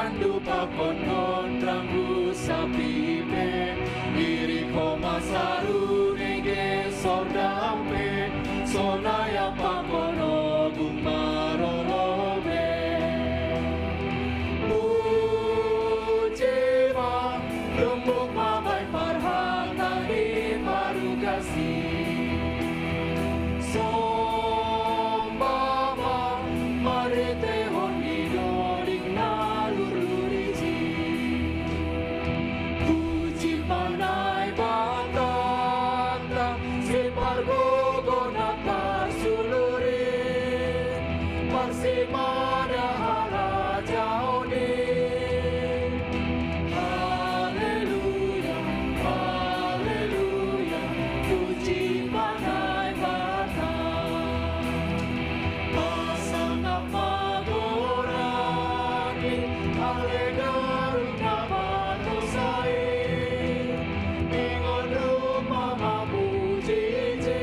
sinandu pakon gondranggu sapipe Iriko masaru nege sordampe Sonaya pakono gumarolobe Mujima Rumbuk mabai parhatari marugasi Sombama marite honidorik nalururici Puji panai batata Sipargogo natar sulurin Parsimada halajauni Haleluya, haleluya Puji panai bata Asana pagorani Alegaru namatosai Ingon rupa mabujiji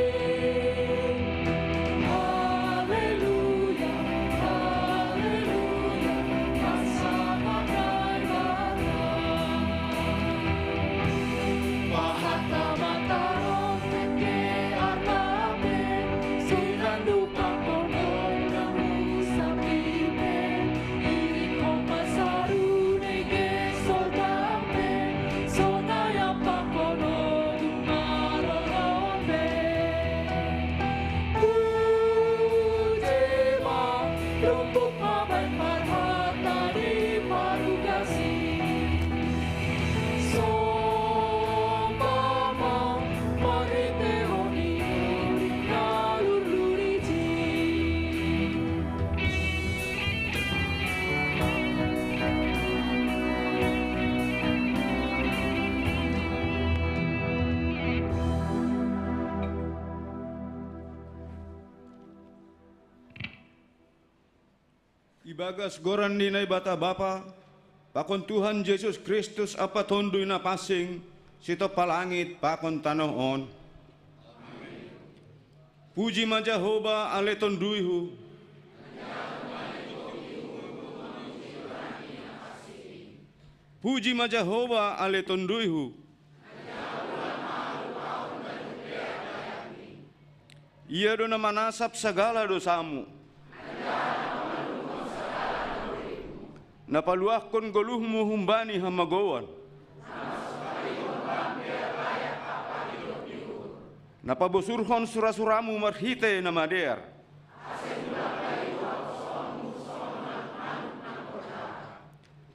Haleluya, haleluya Asana panai bata Pahata matarong teke arnabe Sinandu pakonon kamu sapipe Iriko masaru nege soldampe Sonaya pakonon marorombe Pujema rumpuk mabai marhata di marugasi Sombama marite honi nalururici Ibagas goran ninay bata bapa, pakon Tuhan Yesus Kristus apa tondoy na pasing, sito palangit pakon tanoon. Puji ma Jehovah ale tonduyhu. Puji ma Jehovah ale tonduyhu. Ia do na manasap segala dosamu. Napaluakon goluhmu humbani hamagowan. Napabosurhon surasuramu marhite na mader.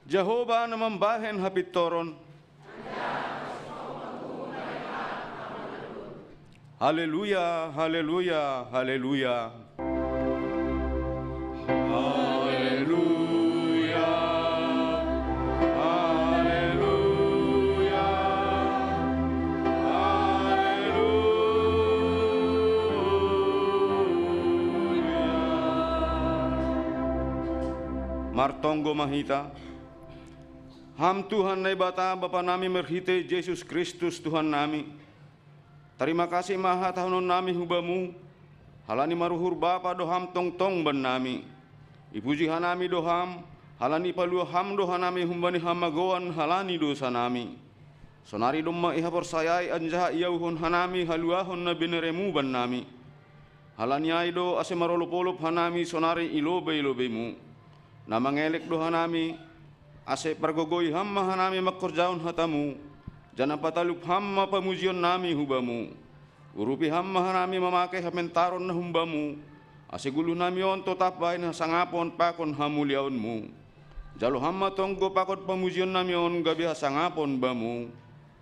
Jehovah na mambahen hapitoron. Haleluya, haleluya, haleluya. Haleluya, haleluya, haleluya. Martonggo mahita. Ham Tuhan nai bata Bapa nami merhite Yesus Kristus Tuhan nami. Terima kasih maha tahunon nami hubamu. Halani maruhur Bapa doham tong ban nami. Ipuji hanami doham. Halani palua ham dohanami humbani hamagoan halani dosa nami. Sonari domma iha persayai anjaha iyauhon hanami haluahon na bineremu ban nami. Halani aido ase marolopolop hanami sonari ilobe-ilobemu. Namangelek dohanami ase pargogoi hamma hanami makorjaun hatamu. Jana pataluk hamma pamujion nami hubamu. Urupi hamma hanami memakai hamentaron na humbamu. Asegulu nami on totap bain hasangapon pakon hamuliaonmu. Jalo hamma tonggo pakon pamujion nami on gabi hasangapon bamu.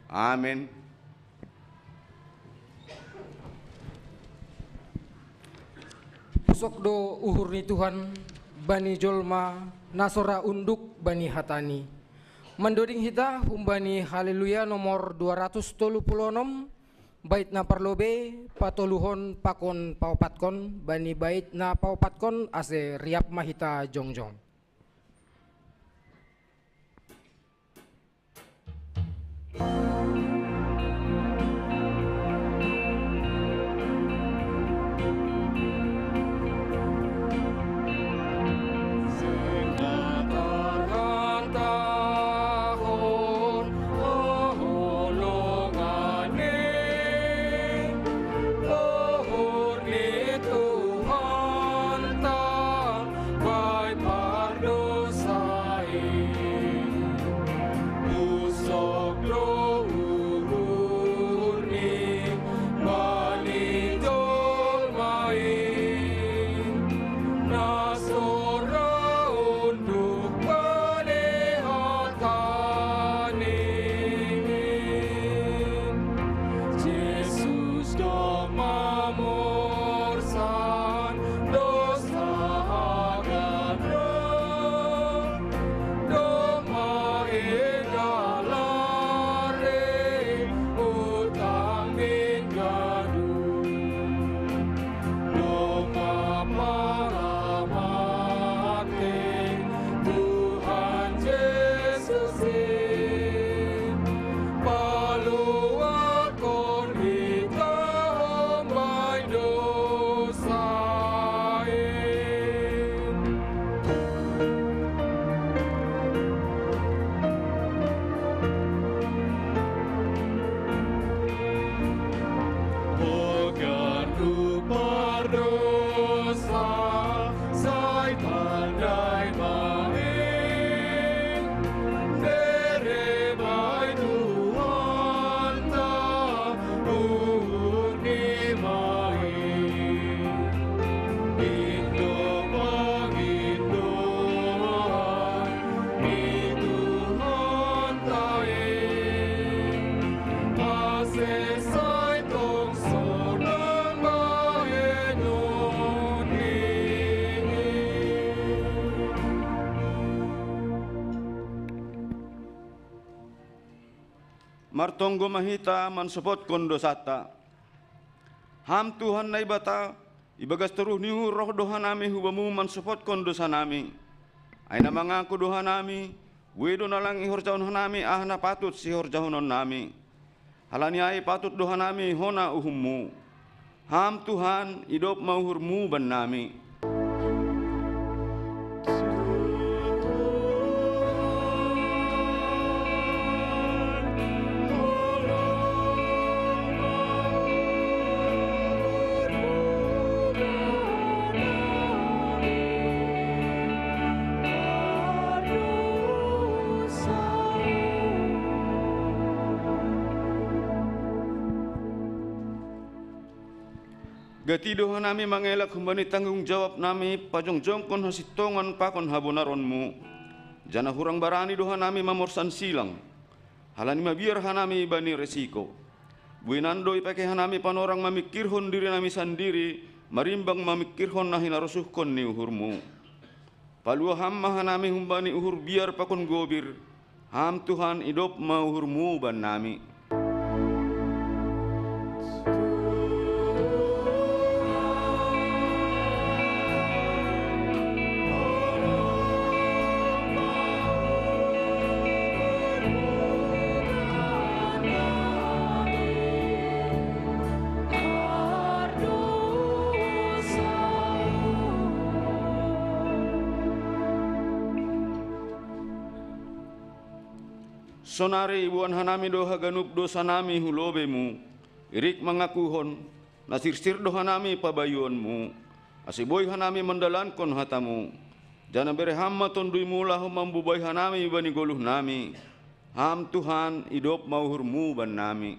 Amin. Pusok do uhur ni Tuhan bani jolma nasora unduk bani hatani. Mendoding hita humbani haleluya nomor 236 bait na parlobe patoluhon pakon paupatkon bani bait na paupatkon ase riap mahita jongjong. martonggo mahita mansopot kondosata. Ham Tuhan na ibata, ibagas teruh niu roh doha nami hubamu mansopot kondosa nami. Aina mangaku doha nami, wedo nalang ihor jauh nami ahna patut sihor jauh nami. Halani ai patut doha nami hona uhummu. Ham Tuhan idop mauhurmu ban nami. Gati doha nami mangelak humbani tanggung jawab nami pajongjongkon hasitongan pakon habonaronmu. Jana hurang barani doha nami mamorsan silang. Halani mabiar hanami bani resiko. Buinando ipake hanami panorang mamikirhon diri nami sandiri, marimbang mamikirhon nahin arosuhkon ni uhurmu. Palua hamma hanami humbani uhur biar pakon gobir. Ham Tuhan idop mauhurmu ban nami. Sonari ibuan hanami doha ganup dosa nami hulobemu, irik mengakuhon, nasirsir doha nami pabayuanmu, asiboy hanami mendalankon hatamu, jana bere hamma tondui mula membubai hanami bani goluh nami, ham Tuhan idop mauhurmu ban nami.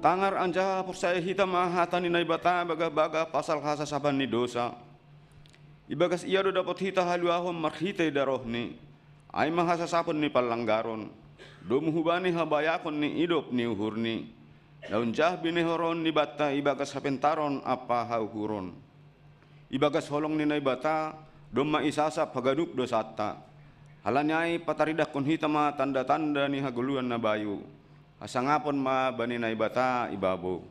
Tangar anja persaya hitam mahatani na ibata baga-baga pasal khasa saban ni dosa. Ibagas iya do dapat hita haluahom marhita darohni. Ay mahasa sapon ni palanggaron. Do muhubani habayakon ni idop ni uhurni. Daun jah binehoron ni bata ibagas hapentaron apa hauhuron. Ibagas holong ni na ibata do maisasa pagaduk dosata. Halanyai pataridak kon hitam tanda-tanda ni haguluan na bayu. Asangapon ma bani na ibata ibabo.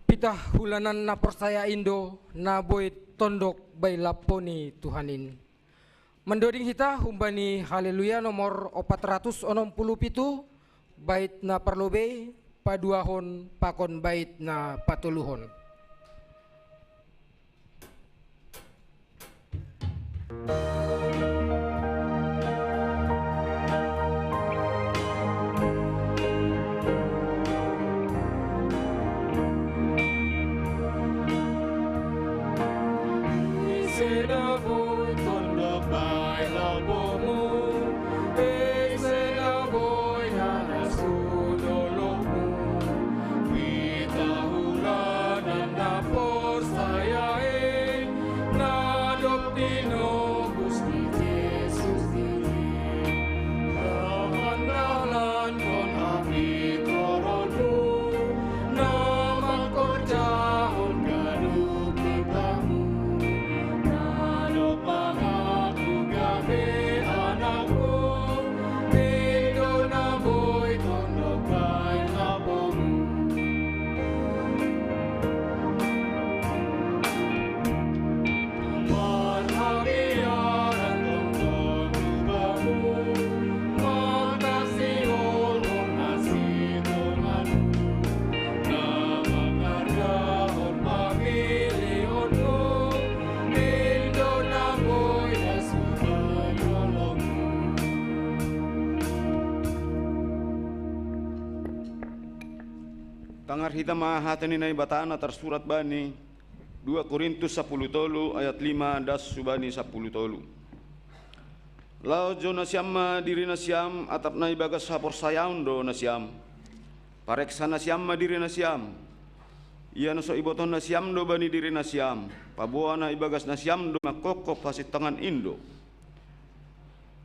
Pitah hulanan na persaya Indo na boy tondok bay laponi Tuhanin. Mendoding hita humbani haleluya nomor 467 bait na parlobe paduahon pakon bait na patuluhon. Nado Tangar hita mahatani nai batana tersurat bani 2 Korintus 10 tolu ayat 5 das subani 10 tolu. Lao jo nasiam diri nasiam atap nai bagas hapor sayaun do nasiam. Pareksa nasiam diri nasiam. Ia naso iboton nasiam do bani diri nasiam. Pabuana ibagas nasiam do makokop hasit tangan indo.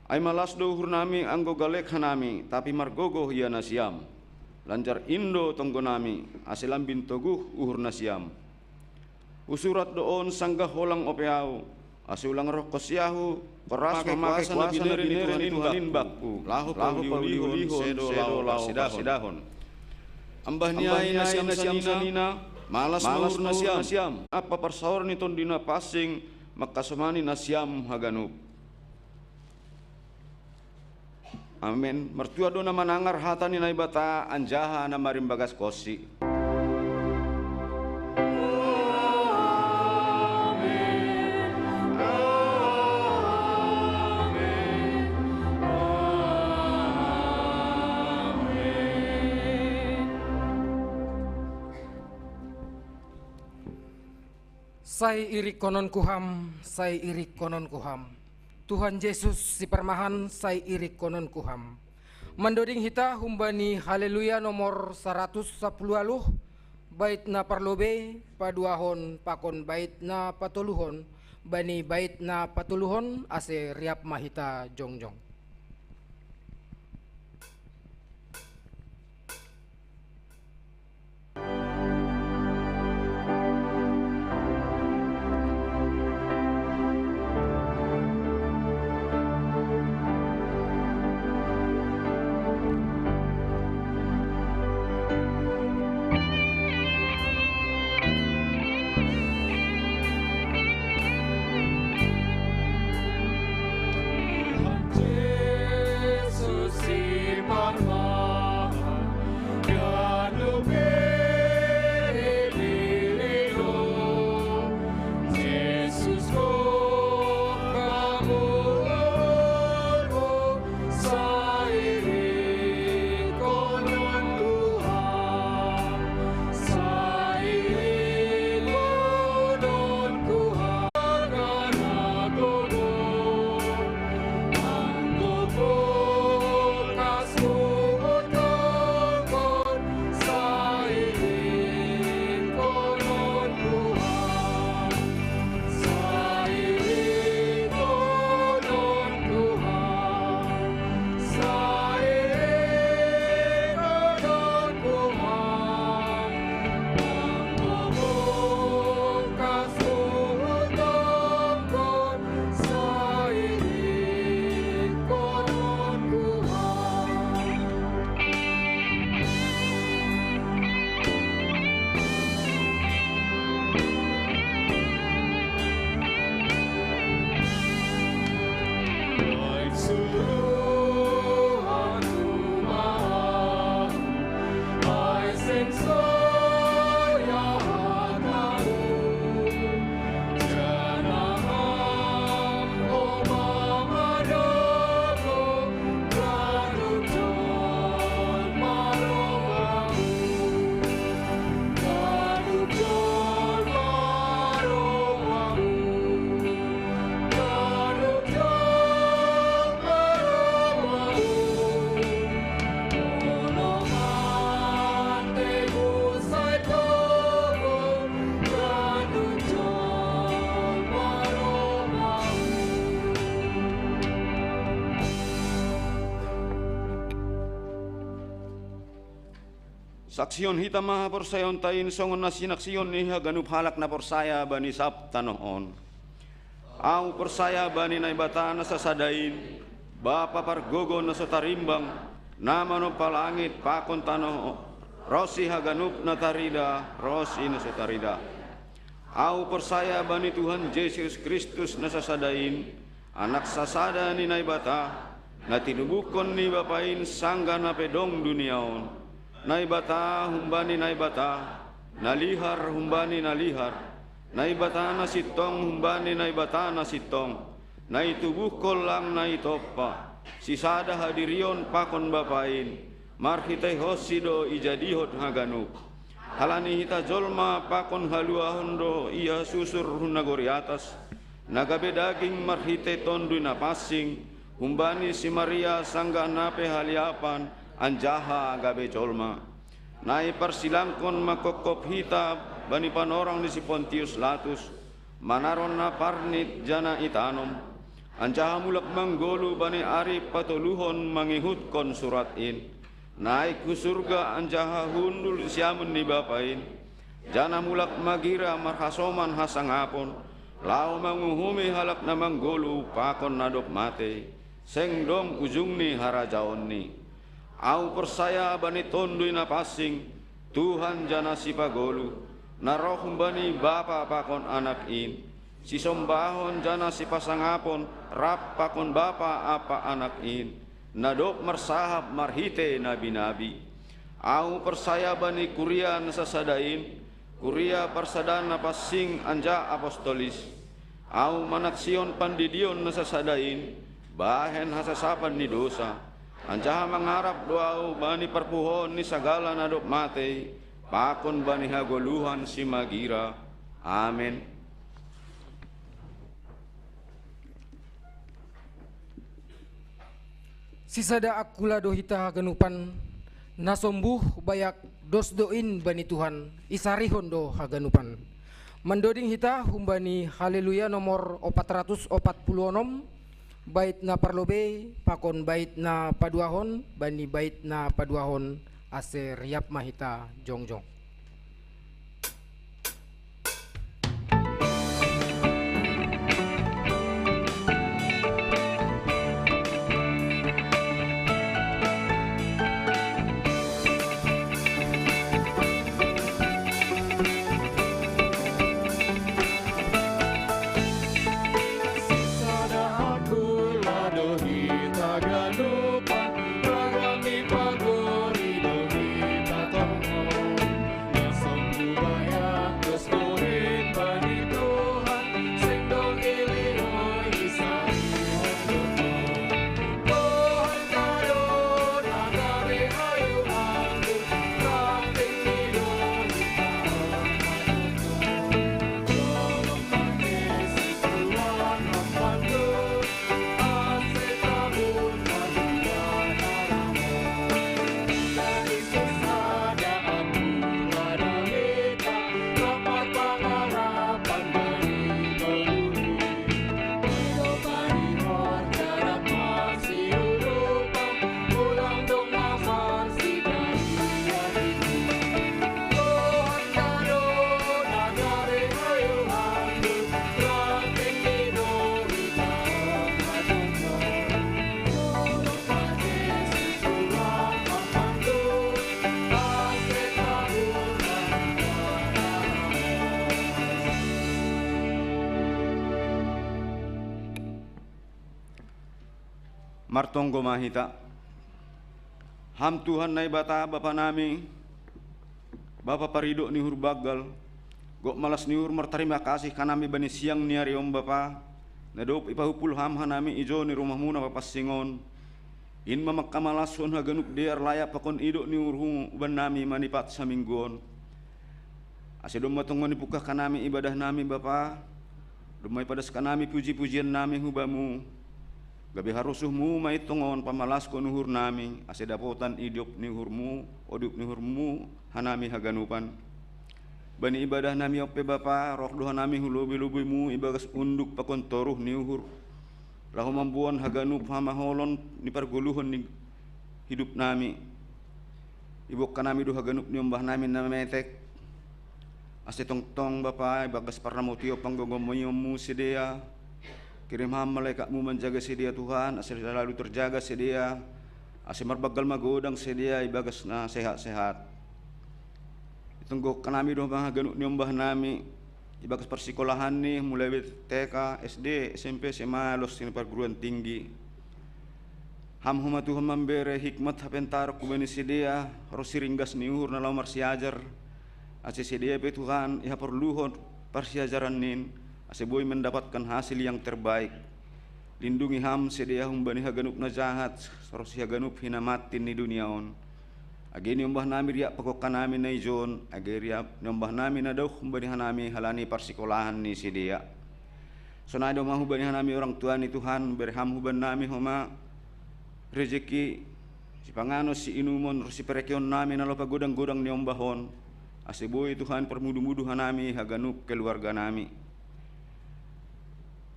Ai malas do uhur nami anggo galek hanami tapi margogo ia nasiam. Lancar indo tonggo nami asilam bintoguh uhur nasiam. Usurat doon sanggah holang opeau asulang roh kosyahu keras memakai kuasa nabi Tuhanin bakku lahu paulihun sedo lau sidahon ambah niai nasiam sanina malas mahur nasiam apa persaur niton dina pasing makasomani nasiam haganup. Amin. Mertua dona manangar hatani nai bata anjaha na marim bagas kosi. Sai iri konon kuham, sai iri konon kuham. Tuhan Yesus si permahan sai iri konon kuham. Mendoding hita humbani haleluya nomor 110 bait na parlobe paduahon pakon bait na patuluhon bani bait na patuluhon ase riap mahita jongjong. Saksion hita maha porsayon tain songon na sinaksion ni haganup halak na porsaya bani sabta noon. Au porsaya bani na ibata na sasadain, bapa pargogo na sotarimbang, nama no palangit pakon tano, rosi haganup na tarida, rosi na sotarida. Au porsaya bani Tuhan Yesus Kristus na sasadain, anak sasada ni na ibata, na tinubukon ni bapain sangga na pedong duniaon. Naibata humbani naibata, nalihar humbani nalihar, naibata na sitong humbani naibata na sitong, naitubuh kolang naitopa, sisada hadirion pakon bapain, marhitay hosido ijadihot haganup, halani hita jolma pakon halua hondo ia susur hunagori atas nagabe daging marhite tondui na pasing humbani si Maria sangga nape haliapan anjaha gabe jolma nai persilangkon makokop hita bani panorang ni si Pontius Latus manaron na parnit jana itanom anjaha mulak manggolu bani ari patoluhon mangihutkon surat in naik ke surga anjaha hundul siamun ni bapain jana mulak magira marhasoman hasangapon lau manguhumi halak na manggolu pakon nadop mate sengdom ujung ni harajaon ni au persaya bani tondui na pasing Tuhan jana si pagolu naroh bani bapa pakon anak in si sombahon jana si pasangapon rap pakon bapa apa anak in nadop marsahab marhite nabi-nabi au persaya bani kuria nasasadain kuria persadana pasing anja apostolis au manaksion pandidion nasasadain bahen hasasapan ni dosa anjaha mengharap doa bani perpuhon ni sagala nadop mate pakon bani hagoluhan si magira amin. Sisada akula dohita ganupan nasombuh bayak dos doin bani Tuhan isari hondo haganupan mendoding hita humbani haleluya nomor 446 bait na parlobe pakon bait na paduahon bani bait na paduahon ase riap mahita jongjong. Martonggo mahita ham Tuhan nai bata bapa nami bapa parido ni hur bagal gok malas ni hur martarima kasih kanami bani siang ni hari om bapa nadop ipahupul ham hanami ijo ni rumahmu na papasingon in mamakkamalason haganuk dear layak pakon ido ni urhu ban nami manipat saminggon asidom matongon ibuka kanami ibadah nami bapa dumai padas kanami puji-pujian nami hubamu gabi harusuhmu maitongon pamalas ko nuhur nami ase dapotan idiop ni hurmu odiop ni hurmu hanami haganupan bani ibadah nami ope bapa roh doha nami hulubi-lubimu ibagas unduk pakon toruh ni uhur lahu mambuan haganup hamaholon ni parguluhon ni hidup nami ibok kanami do haganup ni umbah nami nametek ase tong-tong bapa ibagas parnamutio panggogomoyomu sedia kirim ham malaikatmu menjaga sedia Tuhan asal selalu terjaga sedia asal marbagal magodang sedia ibagas na sehat-sehat itunggo kanami do mahaganuk ni umbah nami ibagas persikolahan ni mulai TK, SD, SMP, SMA los sini perguruan tinggi ham huma Tuhan memberi hikmat hapentar kubeni sedia harus siringgas ni uhur na lamar siajar asal sedia pe Tuhan iha perluhon persiajaran nin aseboy mendapatkan hasil yang terbaik lindungi ham sedia humbani haganup na jahat saros haganup hina matin ni duniaon Agi niombah nami riak pakokan nami na ijon, agi riak niombah nami na daw humbanihan nami halani parsikolahan ni si dia. So na daw mahubanihan nami orang tua ni Tuhan, berham huban nami homa rezeki si pangano si inumon si perekion nami na lo pagodang-godang niombahon. Asiboy Tuhan permudu-muduhan nami haganup keluarga nami.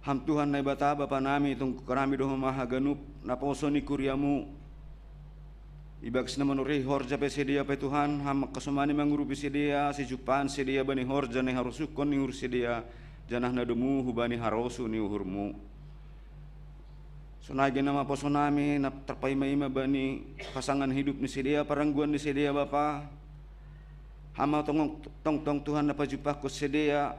Ham Tuhan na ibata bapa nami itong karami doh haganup na poso ni kuryamu. Ibags naman uri horja pe sedia pe Tuhan ham kasumani mangurupi sedia si jupan sedia bani horja ni harusukon ni ur sedia janah na demu hubani harosu ni uhurmu. Sunagi nama poso nami na terpaima-ima bani pasangan hidup ni sedia parangguan ni sedia bapa. Hama tong Tuhan na pajupah ko sedia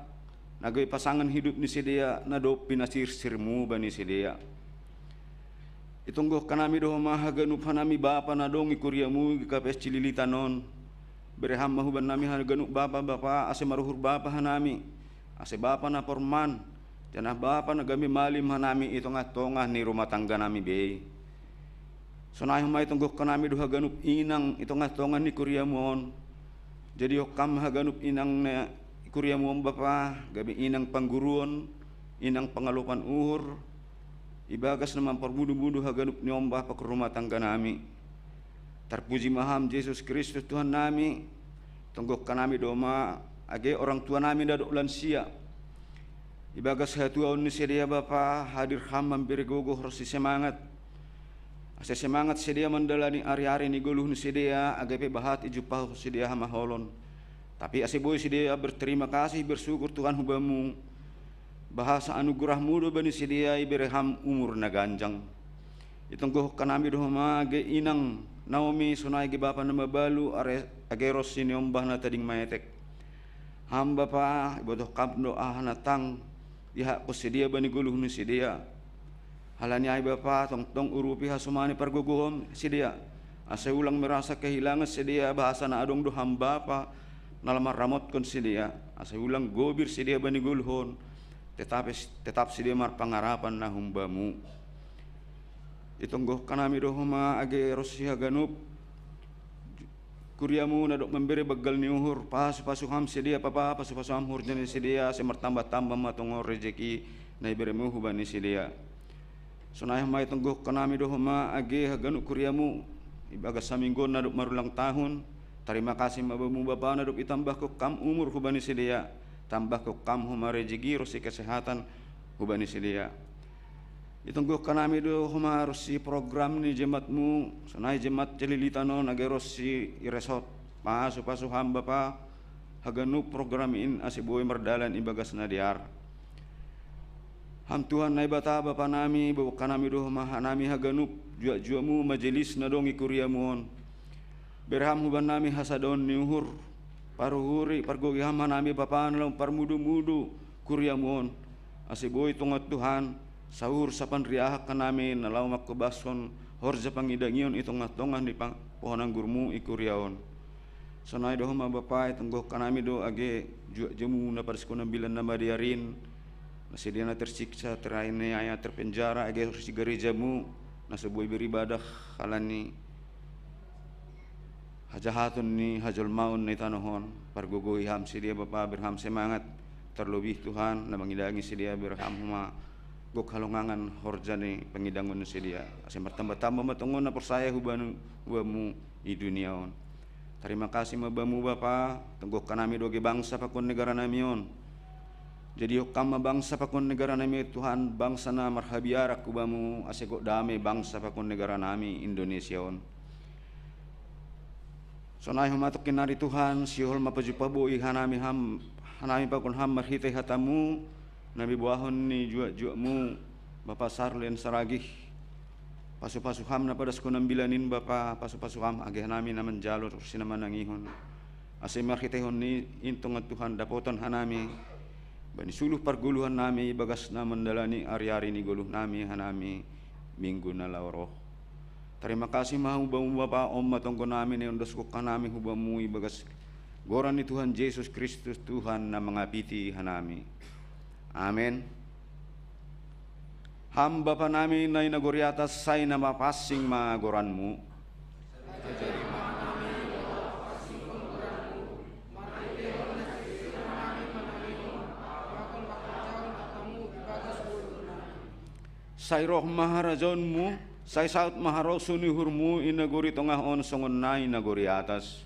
nagay pasangan hidup ni sedia na do pinasir-sirmu bani sedia. Itunggoh kanami doh mahaganup hanami bapa na dong ikuryamu ikapes cililitanon. Bereham mahuban nami haganup bapa ase maruhur bapa hanami. Ase bapa na porman. Janah bapa na gami malim hanami itong-atongah ni rumah tangga nami be. Sonay humay itunggoh kanami doh haganup inang itong-atongah ni kuryamon. Jadi hokam haganup inang na kuryamon bapa, gabi inang pangguruan, inang pangalupan uhur. Ibagas naman perbudu-budu haganup nyombah pa rumah tangga nami. Terpuji maham Yesus Kristus Tuhan nami. Tunggok kanami doma age orang tua nami dadok lansia. Ibagas hatuaun ni sedia bapa hadir ham mampir gogoh rosi semangat. Ase semangat sedia mandalani ari-ari ni goluh ni sedia agape bahat ijupah sedia hamaholon. Tapi ase boy sedia berterima kasih bersyukur Tuhan hubamu. Bahasa anugerahmu do bani sedia ibereham umur na ganjang. Itong goh kanami doh mage inang Naomi sunai ge bapa na mabalu age rosi ni ombah na tading maetek. Ham bapa ibodoh kabno ahanatang diha ko sedia bani guluh ni sedia. Halani ay bapa tong urupi hasumani parguguhom sedia. Asa ulang merasa kehilangan sedia bahasa na adong do ham bapa nalamar ramot kon sedia. Asa ulang gobir sedia bani guluhon. Tetap sedia mar pangarapan na humbamu. Itunggoh kanami doh ma age rosi haganup kuryamu na dok memberi begal ni uhur pasu ham sedia papa pasu ham hurja ni sedia se martambah-tambah matongor rezeki na iberemu hubani sedia. Sunay ma itunggoh kanami doh ma age haganup kuryamu ibagas saminggon na dok marulang tahun. Terima kasih mabamu bapa na dok itambah ko kam umur hubani sedia. Tambah ko kam huma rezeki rosi kesehatan hubani sedia. Itunggoh kanami do huma rosi program ni jemaatmu sunai jemaat celilitano nage rosi iresot pasu hamba pa haganu program in asiboy merdalan ibagas na diar. Ham Tuhan na ibata bapa nami bawa kanami do huma hanami haganup jua-juamu majelis na dong ikuryamuon. Berham huban nami hasadon ni uhur paruhuri pargogiham hanami bapa nalang parmudu-mudu kuryamuon. Asiboy tungat Tuhan sahur sapan riahak kanami nalaw makkebason horja pangidangion itong tongan di pohonang gurmu ikuryaon. Sonay do huma bapa itunggoh kanami do age jemu na parskuna bilan na madiarin nasidia na tersiksa teraine aya terpenjara age si gerejamu na sebuah beribadah kalani hajahatun ni hajul maun ni tanohon pargogoy ham sidia bapa berham semangat terlebih Tuhan na mangidangi sidia berham huma gok halongangan horjane pengidangun sedia ase bertambah-tambah matungon na persaya hubamu di duniaon. Terima kasih mabamu bapa tenggok kanami doge bangsa pakon negara namion. Jadi okam bangsa pakon negara nami Tuhan bangsa na marhabiarak hubamu ase gok dame bangsa pakon negara nami Indonesiaon. Sonay humatok kinari Tuhan sihol mapajupaboi hanami pakon ham marhitay hatamu nabi buahon ni jua-juamu bapa sarlen saragih pasu-pasu ham na padas ko bilanin bapa pasu-pasu ham age hanami na manjalor sinaman nangihon ase marhitayhon ni intong at Tuhan dapoton hanami bani suluh parguluhan nami bagas na mandalani ari-ari ni guluh nami hanami minggu na lawroh. Terima kasih mahu bamu bapa om matongko nami ni ondos ko kanami hubamu bagas goran ni Tuhan Yesus Kristus Tuhan na mengabiti hanami. Amin. Ham bapa nami na inagori atas say na mapasing mga goranmu. Sai roh maharajonmu, sai saut maharosuni hurmu inaguri tongah on songon nai naguri atas.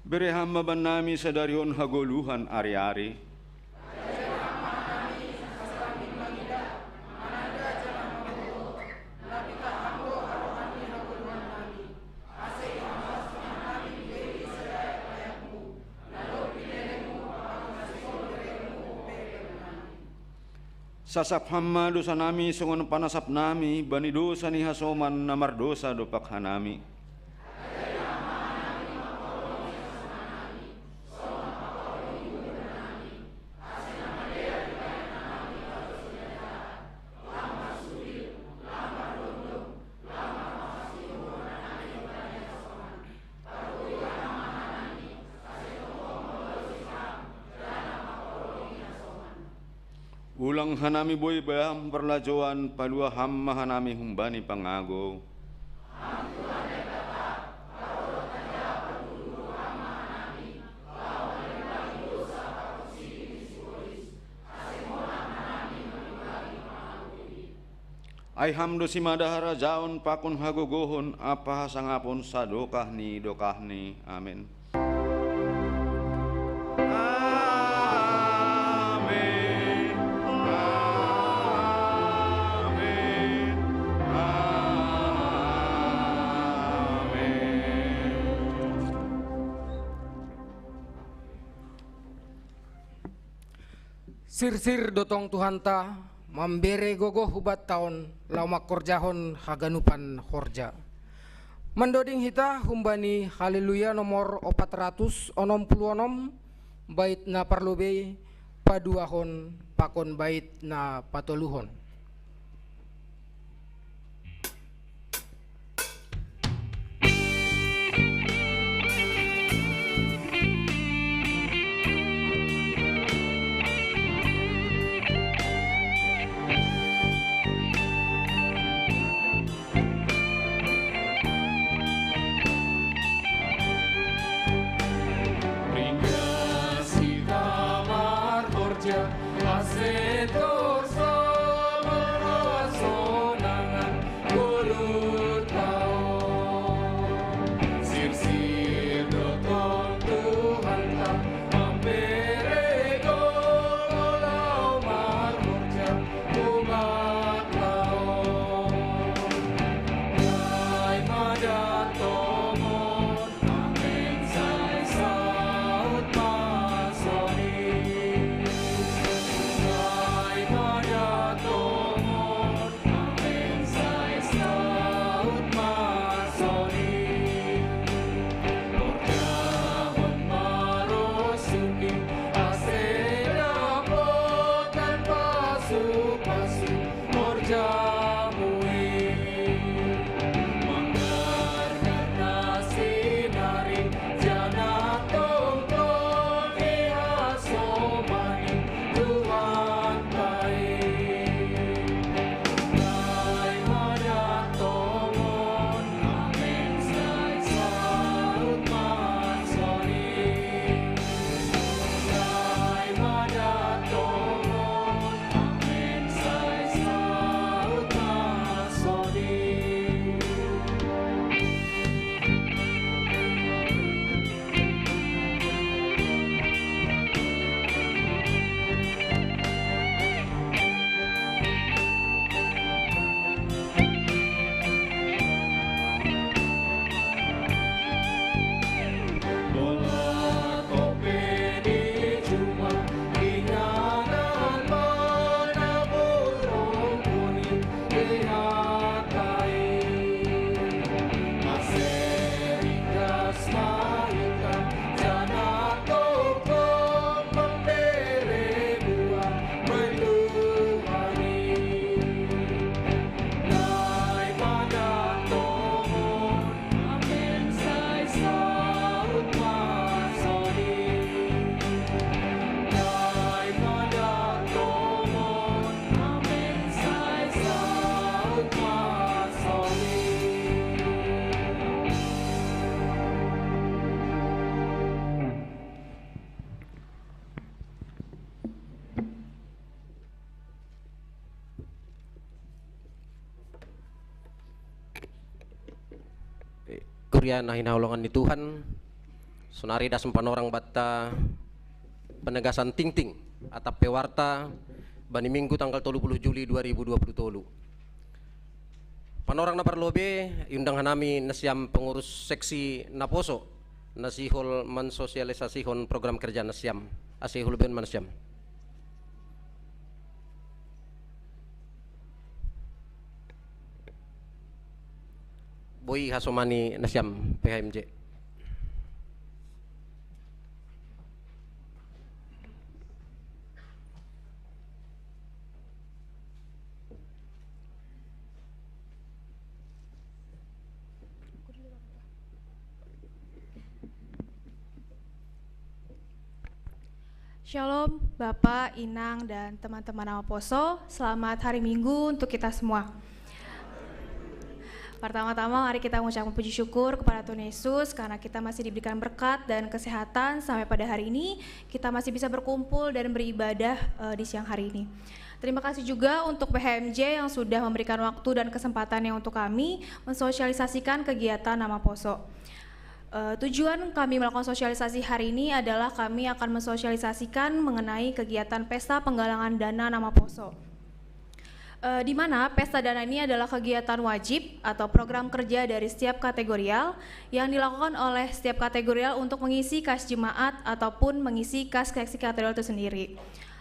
Beri hamba ban nami sadarion hagoluhan ari-ari. Sasap hamba dosa nami songon panasap nami bani dosa ni hasoman namar dosa dopak hanami. Ulang hanami boy bayam perlajoan palua hamma hanami humbani pangago. Ai hamdo si madahara jaon pakun hagogohon apa sangapun sadokah ni dokah ni. Amin. Sir-sir dotong Tuhanta mambere gogo hubat tahun laumak korjahon haganupan horja. Mendoding hita humbani haleluya nomor 466 bait na parlobe paduahon pakon bait na patoluhon. Asetor sama sonangan kulut kau. Sir-sir dotong Tuhanta mambere golau marmurja umat kau. Lai madatomon amin sai saut masoni. surya nahin haulongan ni Tuhan sunari das panorang batta penegasan ting-ting atap pewarta bani Minggu tanggal 30 Juli 2020. Panorang na parlobe yundang hanami nasyam pengurus seksi Naposo nasihol mensosialisasihon program kerja nasyam asihul ben manasyam. Boy Hasomani nasyam PHMJ. Shalom Bapak, Inang, dan teman-teman Namaposo. Selamat hari Minggu untuk kita semua. Pertama-tama mari kita mengucapkan puji syukur kepada Tuhan Yesus karena kita masih diberikan berkat dan kesehatan sampai pada hari ini kita masih bisa berkumpul dan beribadah di siang hari ini. Terima kasih juga untuk PHMJ yang sudah memberikan waktu dan kesempatannya untuk kami mensosialisasikan kegiatan Namaposo. Tujuan kami melakukan sosialisasi hari ini adalah kami akan mensosialisasikan mengenai kegiatan Pesta Penggalangan Dana Namaposo. Di mana Pesta Dana ini adalah kegiatan wajib atau program kerja dari setiap kategorial yang dilakukan oleh setiap kategorial untuk mengisi kas jemaat ataupun mengisi kas seksi kategorial itu sendiri.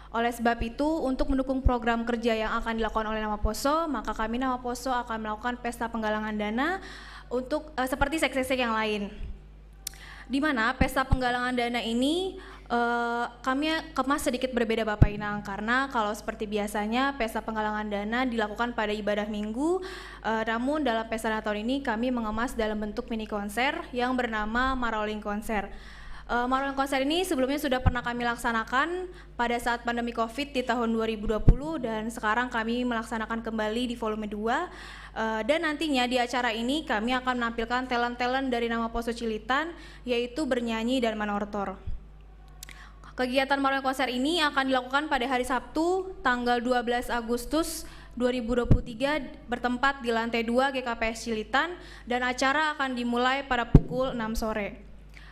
Oleh sebab itu, untuk mendukung program kerja yang akan dilakukan oleh Namaposo, maka kami Namaposo akan melakukan Pesta Penggalangan Dana untuk seperti seksi-seksi yang lain. Di mana Pesta Penggalangan Dana ini kami kemas sedikit berbeda Bapak Inang, karena kalau seperti biasanya Pesta Penggalangan Dana dilakukan pada ibadah minggu, namun dalam Pesta Dana tahun ini kami mengemas dalam bentuk mini konser yang bernama Maroling Konser. Maroling Konser ini sebelumnya sudah pernah kami laksanakan pada saat pandemi COVID di tahun 2020 dan sekarang kami melaksanakan kembali di volume 2. Dan nantinya di acara ini kami akan menampilkan talent-talent dari Namaposo Cilitan yaitu bernyanyi dan manortor. Kegiatan Maroling Konser ini akan dilakukan pada hari Sabtu tanggal 12 Agustus 2023 bertempat di lantai 2 GKPS Cilitan dan acara akan dimulai pada pukul 6 sore.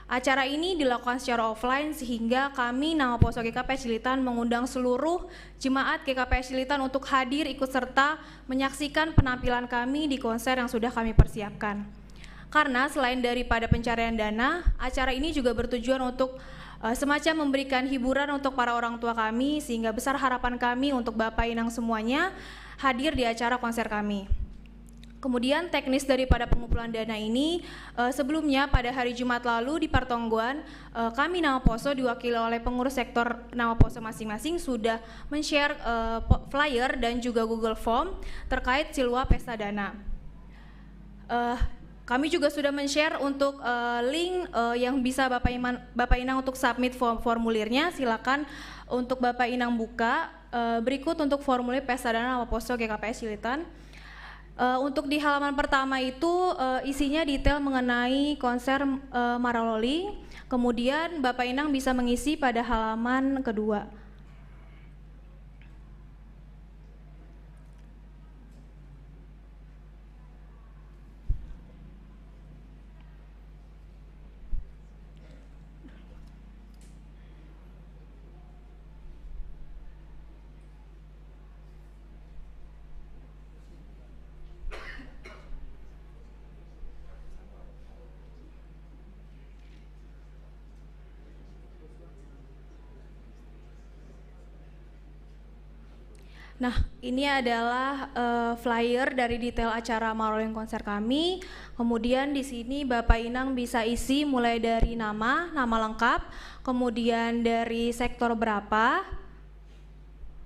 Acara ini dilakukan secara offline sehingga kami Namaposo GKPS Cilitan mengundang seluruh jemaat GKPS Cilitan untuk hadir ikut serta menyaksikan penampilan kami di konser yang sudah kami persiapkan. Karena selain daripada pencarian dana, acara ini juga bertujuan untuk semacam memberikan hiburan untuk para orang tua kami sehingga besar harapan kami untuk Bapak Inang semuanya hadir di acara konser kami. Kemudian teknis daripada pengumpulan dana ini sebelumnya pada hari Jumat lalu di Partongguan kami Namaposo diwakili oleh pengurus sektor Namaposo masing-masing sudah men-share flyer dan juga Google Form terkait Silwa Pesta Dana. Kami juga sudah men-share untuk link yang bisa Bapak Inang untuk submit formulirnya. Silakan untuk Bapak Inang buka. Berikut untuk formulir Pesta Dana Namaposo GKPS Cilitan. Untuk di halaman pertama itu isinya detail mengenai konser Marololi, kemudian Bapak Inang bisa mengisi pada halaman kedua. Nah, ini adalah flyer dari detail acara Maroling Konser kami. Kemudian di sini Bapak Inang bisa isi mulai dari nama lengkap, kemudian dari sektor berapa,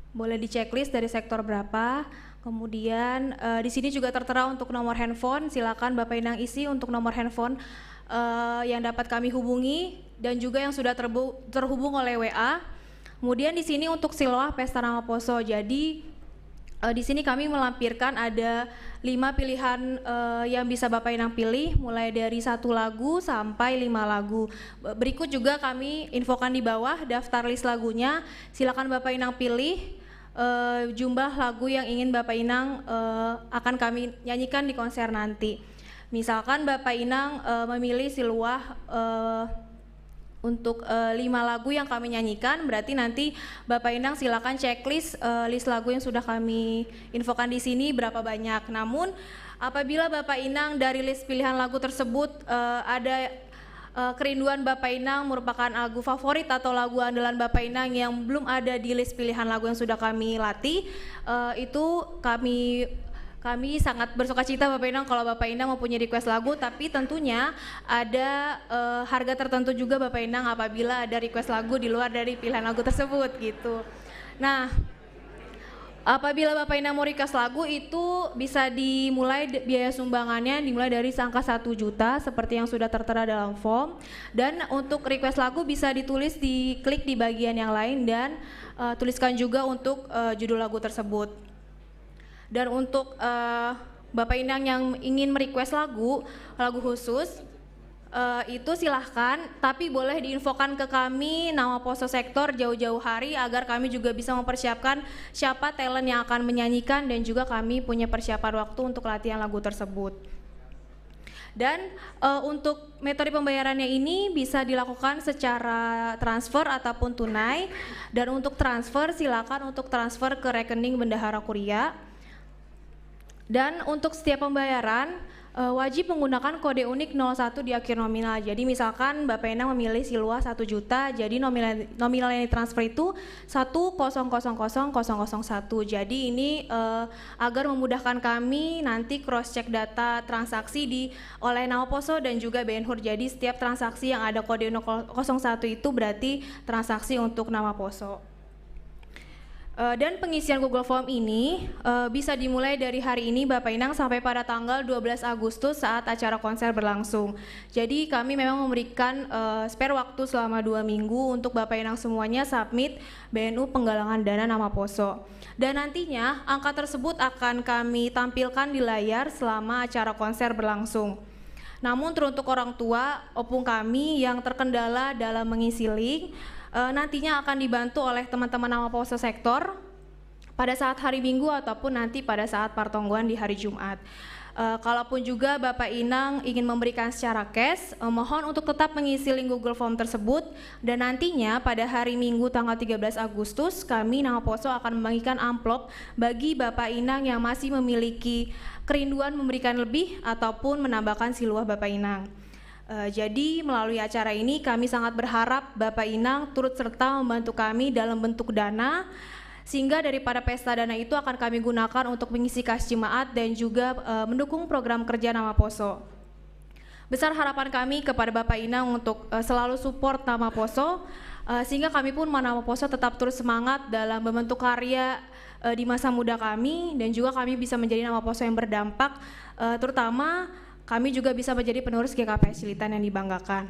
boleh di checklist dari sektor berapa. Kemudian di sini juga tertera untuk nomor handphone. Silakan Bapak Inang isi untuk nomor handphone yang dapat kami hubungi dan juga yang sudah terhubung oleh WA. Kemudian di sini untuk Silwa Pesta Namaposo. Jadi di sini kami melampirkan ada 5 pilihan yang bisa Bapak Inang pilih, mulai dari 1 lagu sampai 5 lagu. Berikut juga kami infokan di bawah daftar list lagunya. Silakan Bapak Inang pilih jumlah lagu yang ingin Bapak Inang akan kami nyanyikan di konser nanti. Misalkan Bapak Inang memilih Siluah untuk 5 lagu yang kami nyanyikan, berarti nanti Bapak Inang silakan checklist list lagu yang sudah kami infokan di sini berapa banyak. Namun apabila Bapak Inang dari list pilihan lagu tersebut ada kerinduan Bapak Inang merupakan lagu favorit atau lagu andalan Bapak Inang yang belum ada di list pilihan lagu yang sudah kami latih, itu kami sangat bersuka cita Bapak Inang kalau Bapak Inang mempunyai request lagu, tapi tentunya ada harga tertentu juga Bapak Inang apabila ada request lagu di luar dari pilihan lagu tersebut gitu. Nah, apabila Bapak Inang mau request lagu itu bisa dimulai biaya sumbangannya dimulai dari angka 1 juta seperti yang sudah tertera dalam form, dan untuk request lagu bisa ditulis diklik di bagian yang lain dan tuliskan juga untuk judul lagu tersebut. Dan untuk Bapak Inang yang ingin merequest lagu khusus itu silahkan, tapi boleh diinfokan ke kami nama poso sektor jauh-jauh hari agar kami juga bisa mempersiapkan siapa talent yang akan menyanyikan dan juga kami punya persiapan waktu untuk latihan lagu tersebut. Dan untuk metode pembayarannya ini bisa dilakukan secara transfer ataupun tunai, dan untuk transfer silakan untuk transfer ke rekening Bendahara Kuria. Dan untuk setiap pembayaran wajib menggunakan kode unik 01 di akhir nominal. Jadi misalkan Bapak Inang memilih Siluah 1 juta, jadi nominal yang ditransfer itu 1000001. Jadi ini agar memudahkan kami nanti cross check data transaksi oleh nama poso dan juga BNHUR. Jadi setiap transaksi yang ada kode 01 itu berarti transaksi untuk nama poso. Dan pengisian Google Form ini bisa dimulai dari hari ini Bapak Inang sampai pada tanggal 12 Agustus saat acara konser berlangsung. Jadi kami memang memberikan spare waktu selama 2 minggu untuk Bapak Inang semuanya submit BNU penggalangan dana nama poso. Dan nantinya angka tersebut akan kami tampilkan di layar selama acara konser berlangsung. Namun teruntuk orang tua opung kami yang terkendala dalam mengisi link, nantinya akan dibantu oleh teman-teman nama poso sektor pada saat hari Minggu ataupun nanti pada saat partongguan di hari Jumat. Kalaupun juga Bapak Inang ingin memberikan secara cash, mohon untuk tetap mengisi link Google Form tersebut, dan nantinya pada hari Minggu tanggal 13 Agustus kami nama poso akan membagikan amplop bagi Bapak Inang yang masih memiliki kerinduan memberikan lebih ataupun menambahkan Siluah Bapak Inang. Jadi melalui acara ini kami sangat berharap Bapak Inang turut serta membantu kami dalam bentuk dana, sehingga daripada pesta dana itu akan kami gunakan untuk mengisi kas jemaat dan juga mendukung program kerja nama poso. Besar harapan kami kepada Bapak Inang untuk selalu support nama poso, sehingga kami pun nama poso tetap terus semangat dalam membentuk karya di masa muda kami, dan juga kami bisa menjadi nama poso yang berdampak, terutama kami juga bisa menjadi penerus GKP Silitan yang dibanggakan.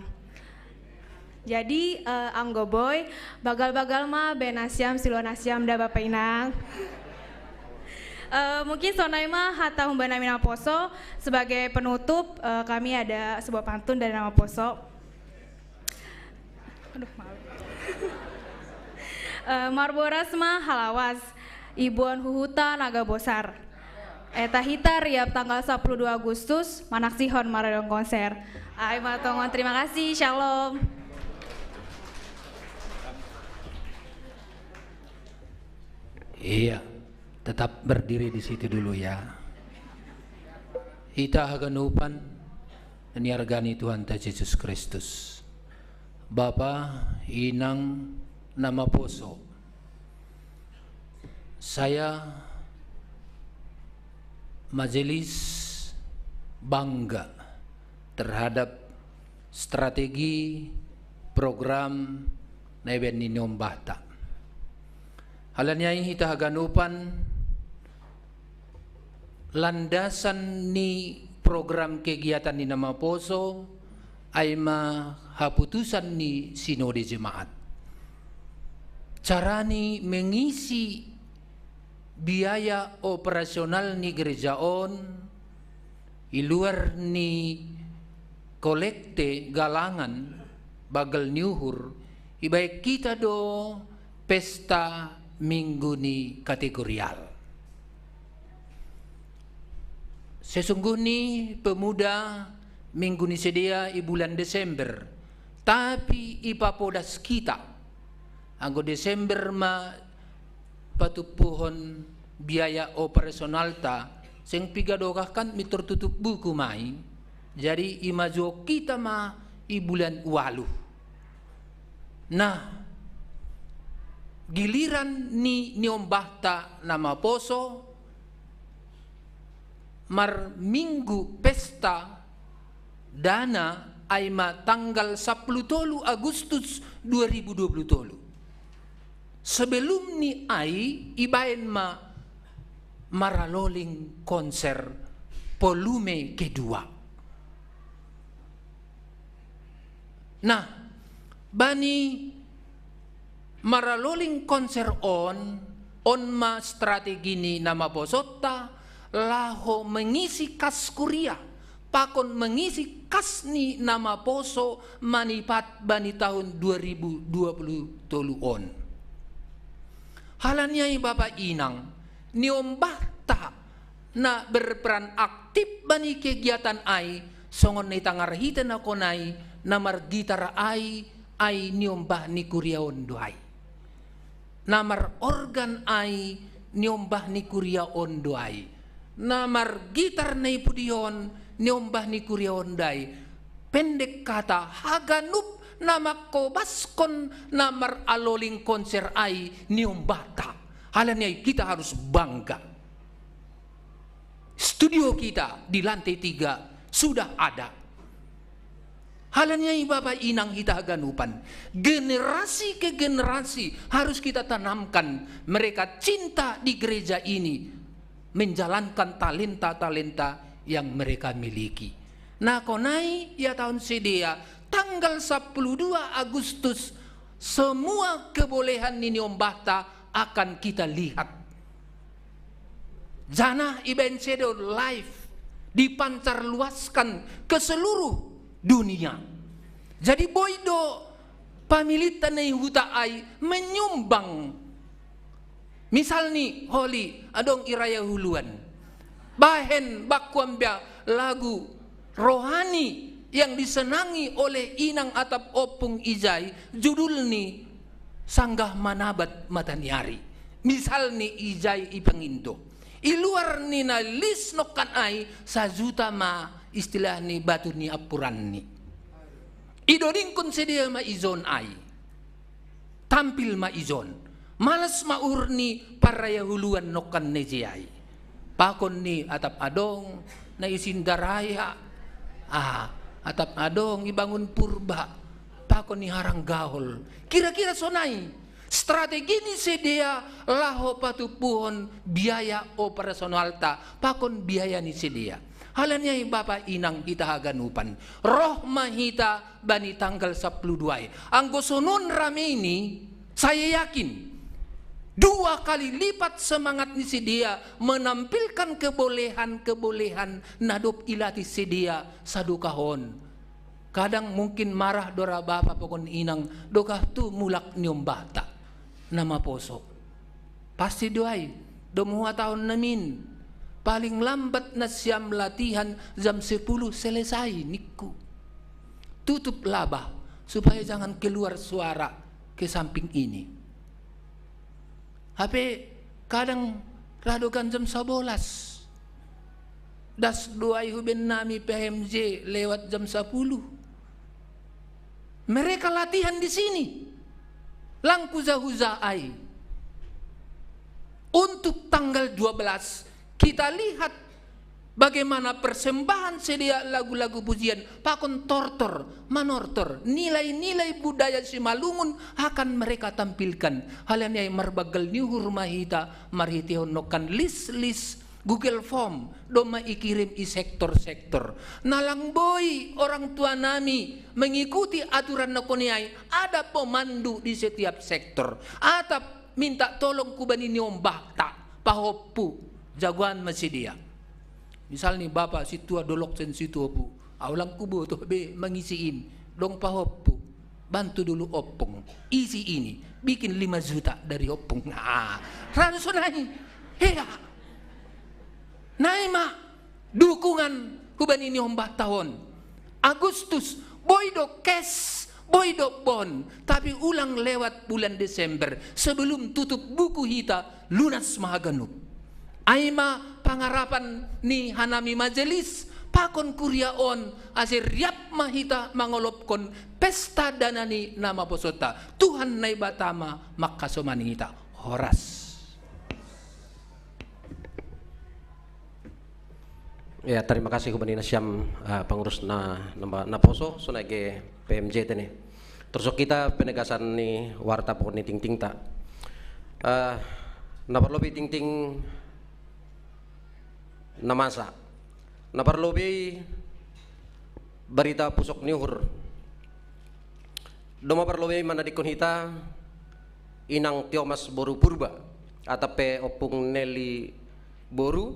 Jadi Anggoboy, bagal-bagal mah benasiam silonasiam da Bapak Inang. Mungkin sonai mah hata humbanami nama poso. Sebagai penutup kami ada sebuah pantun dari nama poso. Aduh malu. Marboras mah halawas, ibuan huhuta naga bosar. Eta hita riap tanggal 12 Agustus manaksihon maradong konser. Ai matongon, terima kasih, shalom. Iya, tetap berdiri di situ dulu ya. Ita haganupan niargani Tuhan Yesus Kristus. Bapa Inang nama poso. Saya majelis bangga terhadap strategi program Neben Ninom Bata. Halanya hita haganupan landasan ni program kegiatan ni nama poso ay mahaputusan ni sinode jemaat. Cara ni mengisi biaya operasional ni gerejaon iluar ni kolekte galangan bagal niuhur ibaik kita do pesta minggu ni kategorial. sesungguhnya pemuda minggu ni sedia i bulan Desember, tapi ipapodas kita anggo Desember ma patupuhon biaya operasional ta sing pigadokah kan mitur tutup buku mai, jadi imajo kita ma i bulan walu. Nah, giliran ni niombahta nama poso mar minggu pesta dana ay ma tanggal 10 Agustus 2020. Sebelum ni ay ibaen ma maraloling konser volume kedua. Nah, bani maraloling konser on ma strategi ni nama posota laho mengisi kas kuria pakon mengisi kas ni nama poso manipat bani tahun 2020 on. Halanya Bapak Inang niombahta na berperan aktif bani kegiatan ai songon ni tangarhita na konai namar gitar ai niombah ni kuriaon doai. Namar organ ai niombah ni kuriaon doai. Namar gitar na ipudion niombah ni kuriaon dai. Pendek kata haganup nama kobaskon namar aloling konser ai niombata. Halanya kita harus bangga. Studio kita di lantai 3 sudah ada. Halanya Bapak Inang kita ganupan. Generasi ke generasi harus kita tanamkan. Mereka cinta di gereja ini. Menjalankan talenta-talenta yang mereka miliki. Nah konai ya tahun sedia tanggal 12 Agustus semua kebolehan ini ombahta akan kita lihat. Jana event sedo live dipancar luaskan ke seluruh dunia. Jadi boido pamilitan na huta ay menyumbang. Misal ni Holy adong iraya huluan. Bahen bakwambia lagu rohani yang disenangi oleh Inang Atap Opung Ijay, judul ni Sanggah Manabat Matanyari. Misal ni Ijay Ipangindo. Iluar ni na lis nokan ay sa juta ma istilah ni batu ni apuran ni. Idoding kun sedia ma izon ay. Tampil ma izon. Malas maur ni paraya huluan nokan ni jay. Pakon ni Atap Adong na isindaraya. Atap Adong ibangun purba. Pakon ni harang gahol. Kira-kira sonai. Strategi ni sedia laho patupuhon biaya operasional ta. Pakon biaya ni sedia. Halanya Bapak Inang kita haganupan. Roh mahita bani tanggal 12. Anggo sunun rame ini saya yakin 2 kali lipat semangat ni sedia menampilkan kebolehan-kebolehan nadop ilati sedia sadukahon. Kadang mungkin marah dora Bapak pokon Inang dokah tu mulak nyombata nama poso. Pasti doai 2 tahun namin. Paling lambat na siam latihan jam 10 selesai niku. Tutup labah supaya jangan keluar suara ke samping ini. HP kadang radokan jam 11. Das doai huben nami PMJ lewat jam 10. Mereka latihan di sini. Langkuza-huza ai. Untuk tanggal 12 kita lihat bagaimana persembahan sedia lagu-lagu pujian pakon tortor, manortor, nilai-nilai budaya Simalungun akan mereka tampilkan. Halanya marbagal ni hurmahita marhitihon nokan list Google Form doma ikirim i sektor-sektor. Nalang boy orang tua nami mengikuti aturan nakoniai ada pemandu di setiap sektor. Atap minta tolong kubani nyombah tak pahopu jagoan masih dia. Misal nih bapak situa dolok sen situ opu, aulang kubu tuh be mengisiin dong pahopu, bantu dulu opung, isi ini, bikin 5 juta dari opung. Nah, ransonai, hea, naima dukungan huban ini ombah tahun. Agustus boydo cash, boydo bond, tapi ulang lewat bulan Desember sebelum tutup buku hita lunas mahaganup. Aima pangarapan ni hanami majelis pakon kuriaon asir riap mahita mangolopkon pesta danani nama posota Tuhan nai batama makasomani hita horas. Ya, terima kasih kepada Syam pengurus na poso sunage PMJ tene. Terus kita penegasan ni warta pokon ni ting ta. Na perlobi ting na masa. Na perlobi berita pusok niuhur. Doma perlobi manadikon hita inang Tiomas Boru Purba atape opung Nelly Boru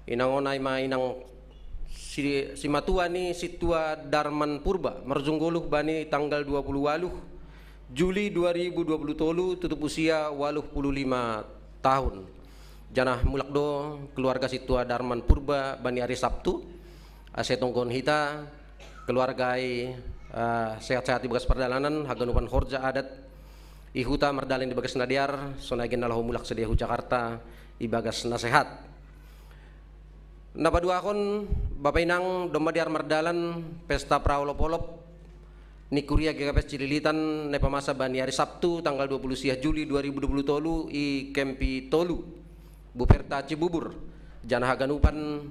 inang onay ma inang si matua ni situa Darman Purba marjungguluh bani tanggal 28 Juli 2020 tutup usia 85 tahun. Janah mulakdo keluarga situa Darman Purba bani hari Sabtu ase tongkon hita keluarga sehat-sehat di bekas perdalanan haganupan horja adat ihuta merdalin di bagas nadiar sonagen nalahu mulak sedia Jakarta ibagas nasehat. Napadua akon bapak inang domadiar merdalan pesta praolop-olop ni kuria GKPS Cililitan ne pamasa bani hari Sabtu tanggal 20 Juli 2020 tolu i Kempi Tolu Buperta Cibubur janah haganupan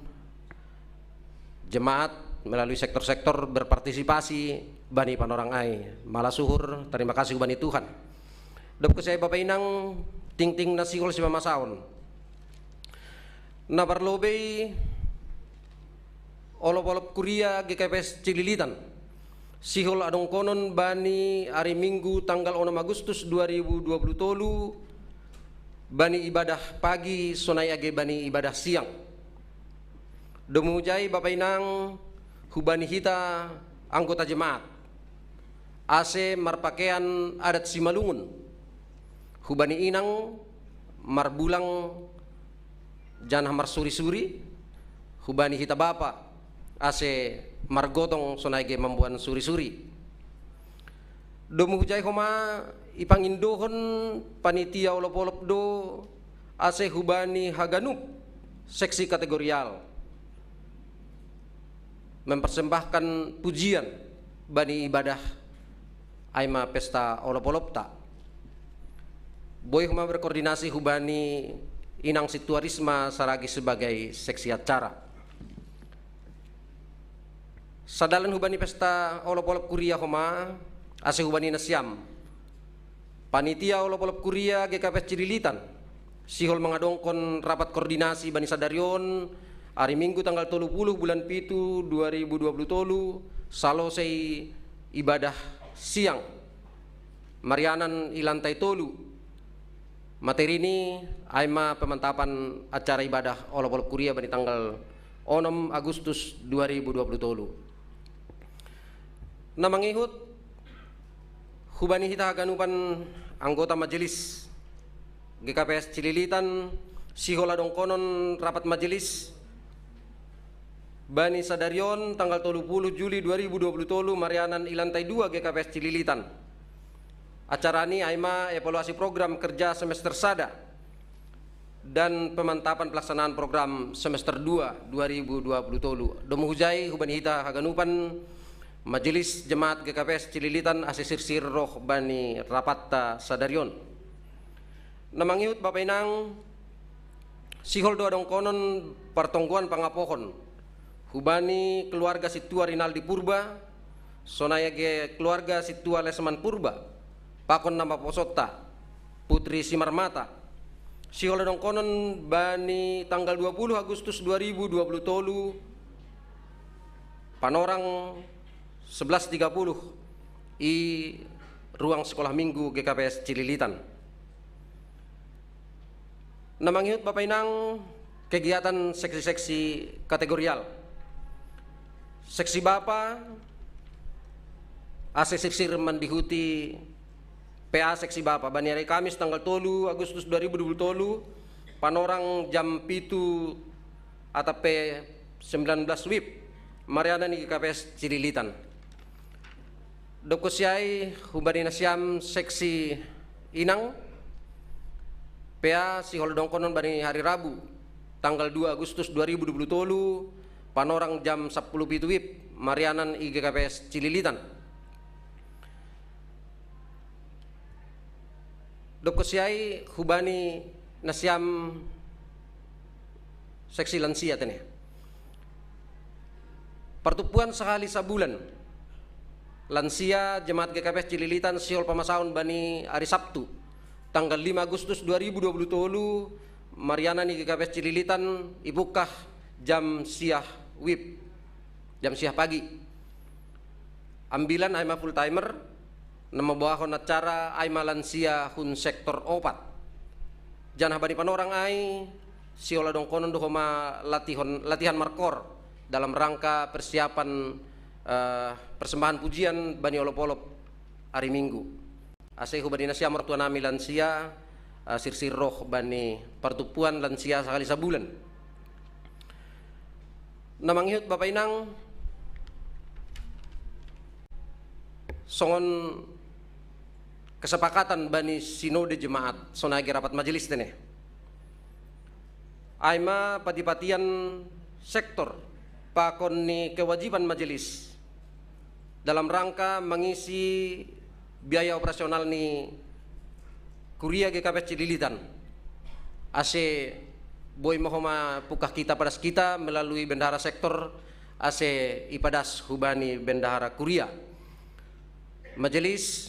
jemaat melalui sektor-sektor berpartisipasi bani panorang ai malasuhur terima kasih bani Tuhan. Dop saya bapak inang ting nasihol si mamasaon na parlobe olop-olop kuria GKPS Cililitan sihol adong konon bani hari Minggu tanggal 6 Agustus 2020 tolu bani ibadah pagi sonai age bani ibadah siang. Domujai bapak inang hubani hita anggota jemaat ase marpakaian adat Simalungun hubani inang marbulang janah marsuri-suri hubani hita bapa ase margotong sonai age membuan suri-suri. Domujai homa ipangindohon panitia olop-olop do ase hubani haganup seksi kategorial mempersembahkan pujian bani ibadah aima pesta olop-olop ta boy huma berkoordinasi hubani inang situarisma saragi sebagai seksi acara sadalan hubani pesta olop-olop kuria homa ase hubani nasyam panitia olop-olop kuria GKPS Cililitan sihol mengadongkon rapat koordinasi bani sadarion hari Minggu tanggal 30 bulan Pitu 2020 tolu salosei ibadah siang marianan ilantai tolu materi ini aima pemantapan acara ibadah olop-olop kuria bani tanggal 6 Agustus 2020 tolu na mangihut hubani hita ganupan anggota majelis GKPS Cililitan sihol adong konon rapat majelis bani sadarion tanggal 30 Juli 2020 tolu marianan ilantai 2 GKPS Cililitan. Acara ini aima evaluasi program kerja semester sada dan pemantapan pelaksanaan program semester 2 2020 tolu. Domuhujai hubani hita haganupan Majelis Jemaat GKPS Cililitan asisir roh bani rapatta sadarion. Namangiut bapak inang sihol doa dong konon pertongguan pangapohon hubani keluarga situa Rinaldi Purba sonaya ge keluarga situa Lesman Purba pakon nama posota Putri Simarmata sihol dong konon bani tanggal 20 Agustus 2020 tolu panorang 11.30 i ruang sekolah minggu GKPS Cililitan. Namangiut bapak inang kegiatan seksi-seksi kategorial. Seksi bapa ase sipsir mandihuti PA seksi bapa bani hari Kamis tanggal 3 Agustus 2020 panorang jam pitu atape 19 WIB Marianan ni KPS Cililitan. Dokusiai hubani nasiam seksi Inang PA si holdongkonon bani hari Rabu tanggal 2 Agustus 2020 panorang jam 10 WIB Marianan IGKPS Cililitan. Dokusiai hubani nasiam seksi lansia tene. Pertupuan sekali sebulan lansia Jemaat GKPS Cililitan siol pamasaun bani hari Sabtu tanggal 5 Agustus 2020 Marianan GKPS Cililitan ibukah jam siah WIB jam siah pagi. Ambilan aima full timer nama bawahon acara aima lansia hun sektor opat. Janah bani panorang ai siola dongkonon dohoma latihan markor dalam rangka persiapan persembahan pujian bani olop-olop hari Minggu. Asehu bani nasia mertua nami lansia sirsir roh bani pertupuan lansia sekali sebulan. Namanghihut Bapak Inang songon kesepakatan bani sinode jemaat sonagi rapat majelis tene. Aima pati-patian sektor pakon ni kewajiban majelis dalam rangka mengisi biaya operasional ni Kuria GKPS Cililitan. Ase boy mahoma pukah kita padas kita melalui bendahara sektor ase ipadas hubani bendahara Kuria. Majelis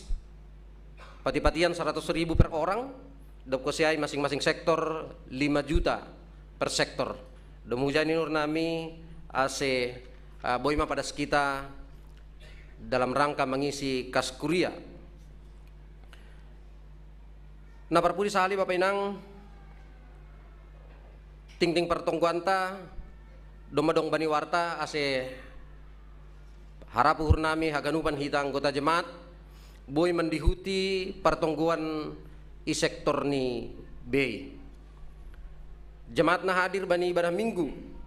pati-patian 100.000 per orang, dokosiai masing-masing sektor 5 juta per sektor. Domujani nur nami ase boima pada kita dalam rangka mengisi kas Kuria. Nah perpudi sahali Bapak Inang ting-ting pertongguanta domadong bani warta ase harapu hurnami haganupan hita anggota jemaat boy mendihuti pertongguan i sektor ni B. Jemaat na hadir bani ibadah minggu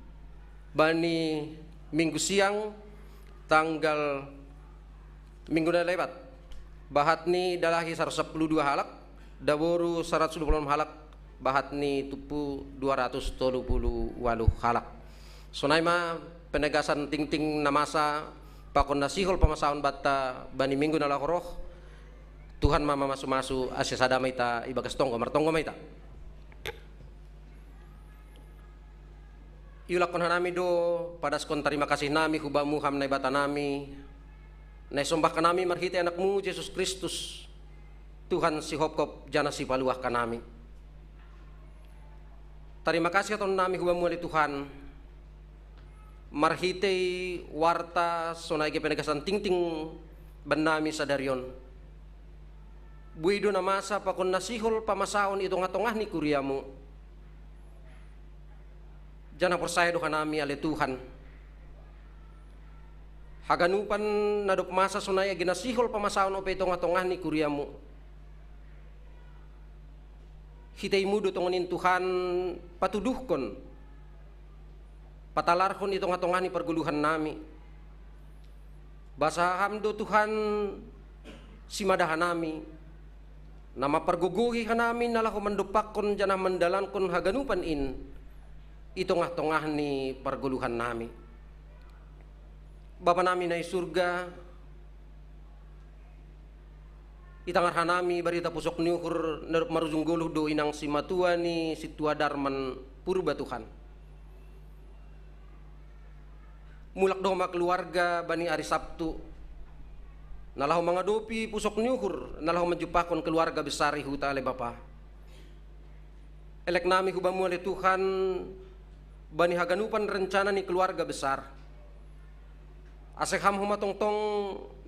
bani minggu siang tanggal minggu na lewat bahat ni dalahi 112 halak daboru 120 halak bahat ni tupu 238 halak. Sonaima penegasan ting-ting namasa pakon nasihol pamasaon batta bani minggu na lakoroh Tuhan mama masu-masu asya sadama ita ibagas tonggo martonggo maita. Iulakon hanami do padaskon terima kasih nami hubamu ham naibata nami nai sombah kanami marhiti anakmu Yesus Kristus Tuhan si hopkop jana si paluah kanami. Terima kasih aton nami hubamu ali Tuhan marhiti warta sonai penegasan ting-ting benami sadarion buido na masa pakon nasihol pamasaon itong atongah ni kuriamu. Jana persaya doha nami ale Tuhan. Haganupan nadop masa sunaya ginasihol pamasaon ope itong atongah ni kuriamu. Hitay mudo tongonin Tuhan patuduhkon. Patalarkon itong atongah ni perguluhan nami. Basa hamdo Tuhan simadahan nami. Nama perguguhi hanami nalahu mendupakon jana mendalankon haganupan in. Itongah-tongah ni perguluhan nami. Bapa nami na surga itangarhan nami barita pusok niukur narup marujung guluh do inang si matua ni si tua darman purba Tuhan. Mulak doma keluarga bani hari Sabtu nalahu mangadopi pusok niukur nalahu menjupakon keluarga besar huta ale Bapa. Elek nami hubamu ale Tuhan bani haganupan rencana ni keluarga besar. Asek ham huma tong-tong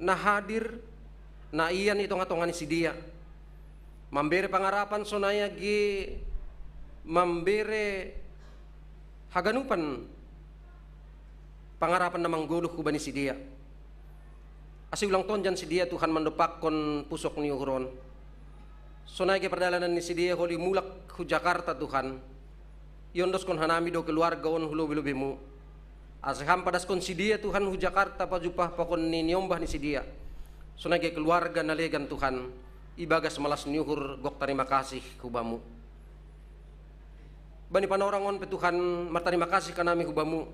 na hadir na iyan itong atongan si dia. Mambere pangarapan sonaya gi mambere haganupan pangarapan namang guluh ku bani si dia. Asi ulang ton jan si dia Tuhan mendepakon pusok ni uhuron. Sonaya gi perdalanan ni si dia holi mulak ku Jakarta Tuhan. Yondos kon hanami do keluarga on hulo-hulo bimu Aseham padas kon si dia Tuhan hu Jakarta pajupah pakon ni nyombah ni si dia. Sunage keluarga nalegan Tuhan. Ibagas malas nyuhur gok terima kasih kubamu. Bani panorangon pe Tuhan martarima kasih kanami kubamu.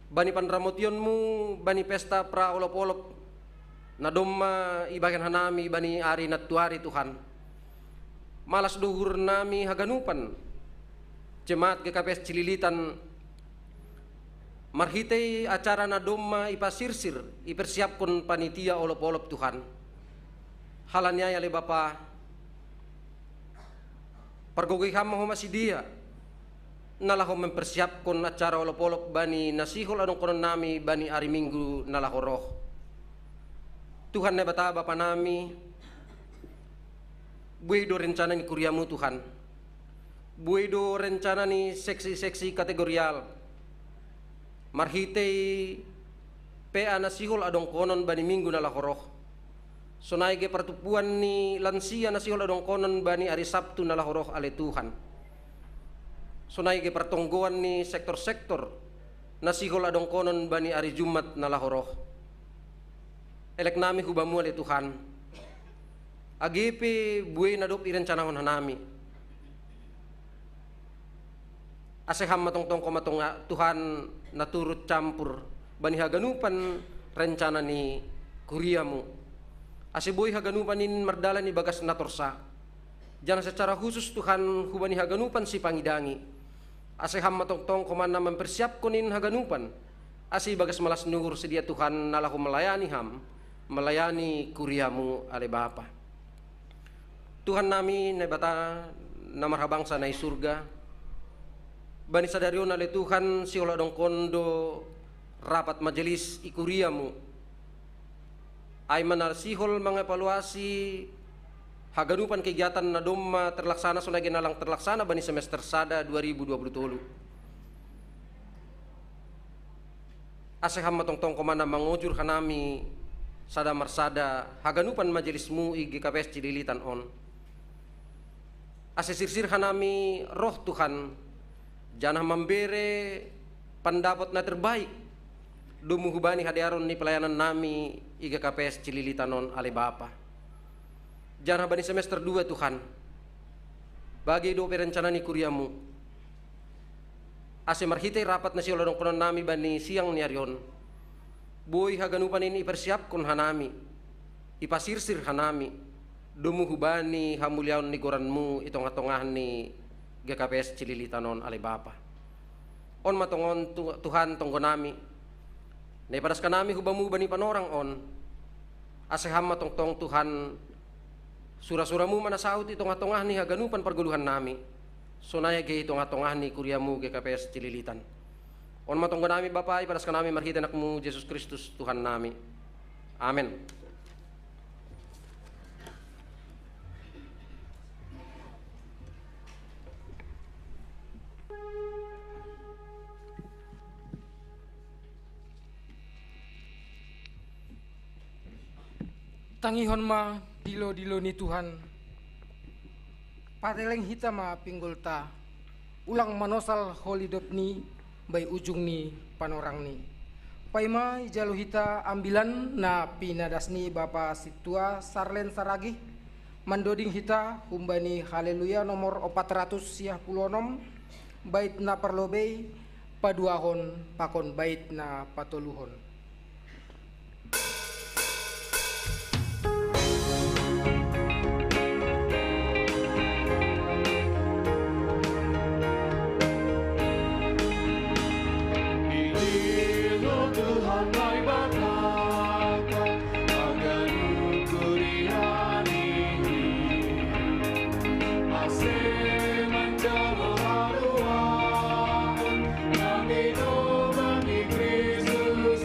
Bani panramotionmu bani pesta pra olop-olop na domma ibagan hanami bani ari natuari Tuhan. Malas duhur nami haganupan. Jemaat GKPS Cililitan marhitei acara na domma ipasirsir ipersiapkon panitia olop-olop Tuhan. Halanya ya le Bapa pergogoi hama ho masih dia nalah mempersiapkan acara olop-olop bani nasihol adong konon nami bani hari Minggu nalah roh. Tuhan ne bata Bapa nami buido rencana ni kuriamu Tuhan. Buido rencana ni seksi-seksi kategorial. Marhitei PA nasihol adong konon bani Minggu nalah roh. Sonai ge pertupuan ni lansia nasihol adong konon bani hari Sabtu nalah roh ale Tuhan. Sonai ge pertonggoan ni sektor-sektor nasihol adong konon bani hari Jumat nalah roh. Elek nami hubamu ale Tuhan. Agepe buwe nadop irencanahon hanami. Aseham matong-tong komatong Tuhan naturut campur bani haganupan rencana ni kuriamu. Aseboy haganupan in mardalan ni bagas natorsa. Jangan secara khusus Tuhan hubani haganupan si pangidangi. Aseham matong-tong komana mempersiapkonin haganupan. Asi bagas malas nuhur sedia Tuhan nalahu melayani ham. Melayani kuriamu ale Bapa. Tuhan nami nebata namar habangsa nai surga. Bani sadarion ale Tuhan si oladong kondo rapat majelis ikuriamu. Ay manarsihol mengevaluasi haganupan kegiatan na domma terlaksana sunai nalang terlaksana bani semester sada 2020. Aseham matong-tong komana mangujur kanami sada marsada haganupan majelismu GKPS Cililitan on. Asesirsir kanami roh Tuhan janah membere pendapat na terbaik dumuhubani hadiaron ni pelayanan nami GKPS Cililitan on ale Bapa. Janah bani semester 2 Tuhan. Bagi do perencana ni kuriamu. Ase marhite rapat na siya ladong konon nami bani siang ni arion. Boy haganupan ini persiapkon hanami. Ipasirsir hanami. Dumuhubani hamuliaon ni goranmu itong-atongahan ni GKPS Cililitan on ale Bapa. On matongon Tuhan tonggo nami. Naipadas ka nami hubamu bani panorang on. Aseham matong-tong Tuhan sura-suramu manasaut itong atongah ni haganupan perguluhan nami. Sonaya ge itong atongah ni kuriamu GKPS Cililitan. On matonggo nami Bapa ipadas ka nami marhita anakmu Yesus Kristus Tuhan nami. Amin. Tangihon ma dilo-dilo ni Tuhan. Pateleng hita ma pinggulta. Ulang manosal holidop ni bay ujung ni panorang ni. Paima jalo hita ambilan na pinadas ni Bapa Situa Sarlen Saragi. Mandoding hita humbani haleluya nomor 456 bait na perlobei paduahon pakon bait na patuluhon. Kristus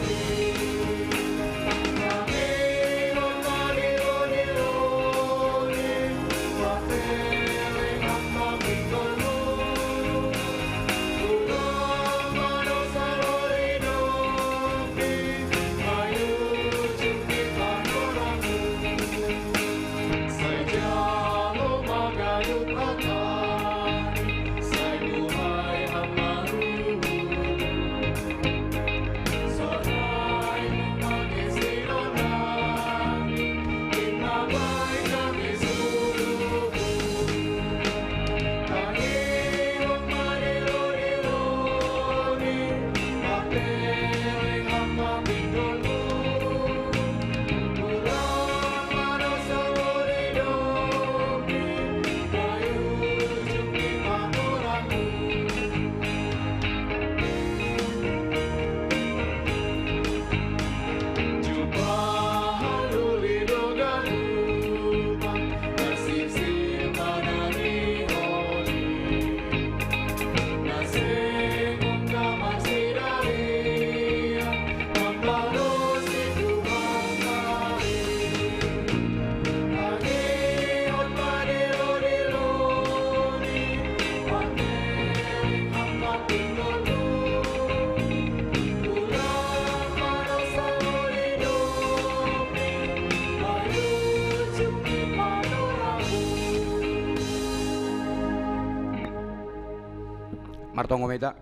Martongo meta.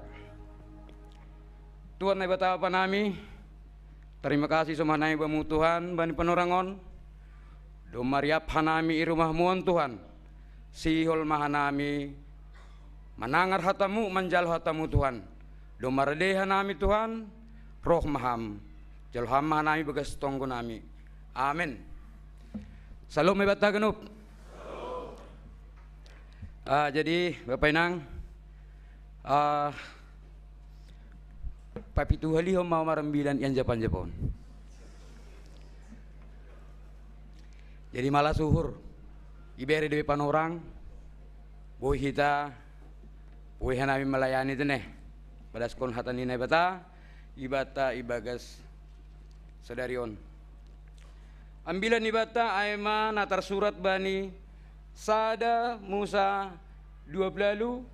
Tuhan na bata pa nami. Terima kasih sama nami bamu Tuhan bani penorangon. Do mariap hanami i rumah muon Tuhan. Sihol mahanami manangar hatamu manjal hatamu Tuhan. Do maradeha nami Tuhan. Roh maham. Jalham mahanami bagas tonggo nami. Amin. Salam may bata ganup. Jadi Bapak Inang, papitu hali ho mau marambilan yan Japon. Jadi malah suhur, ibere dewi panorang, boy hita, boy hanami melayani teneh, badas kon hatani na ibata, ibata ibagas sadarion. Ambilan ibata aima natar surat bani Sada Musa 12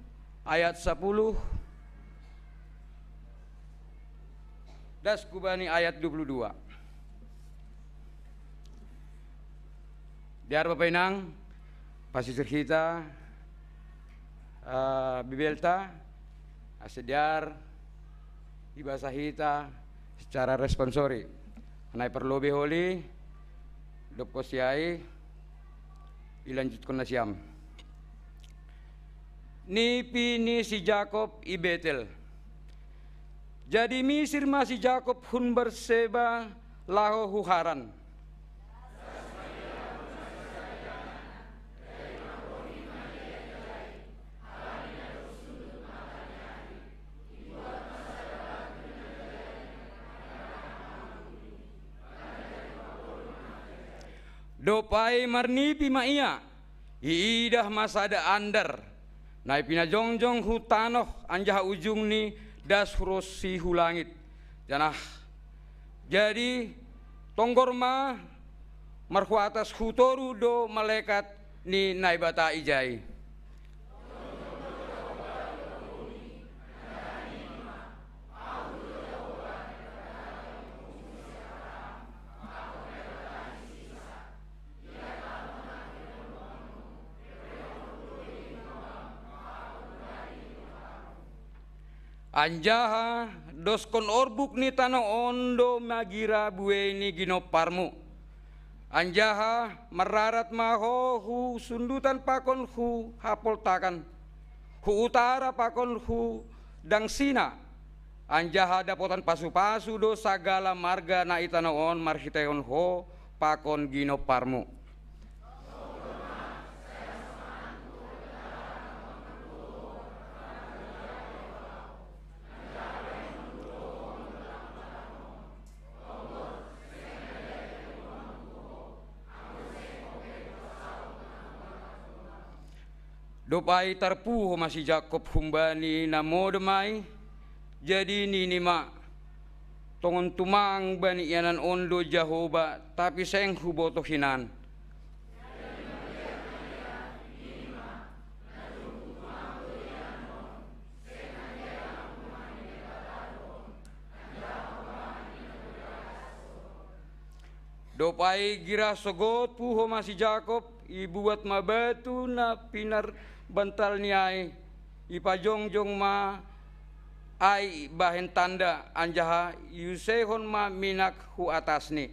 ayat 10 das kubani ayat 22. Diar Bapak Inang pasisir kita bibelta asediar ibasa hita secara responsori. Anai perlu beholi dop kosiai ilanjutkan na siyam. Ni si Jacob i Betel. Jadi misir si Jacob hun berseba laho huharan. Dopai marnipi maia iidah masada andar nai pina jongjong hutanoh anjah ujung ni das hurus si hulangit janah jadi tonggorma marhu atas hutoru do malaikat ni naibata ijai. Anjaha doskon orbuk ni tanah ondo magira bueni ginoparmu. Anjaha merarat maho hu sundutan pakon hu hapol takan. Hu utara pakon hu dangsina. Anjaha dapotan pasu-pasu do sagala marga na itanaon marhiteon ho pakon ginoparmu. Dopai tarpu masih Jacob humbani namo demai jadi ninima tongon tumang bani yanan ondo Jahoba tapi seng huboto hinan. Dopai gira sogot puho masih Jacob ibu buat mabatu na pinar bantal niai ipajongjong ma ai bahen tanda anjaha yusehon ma minak hu atasni.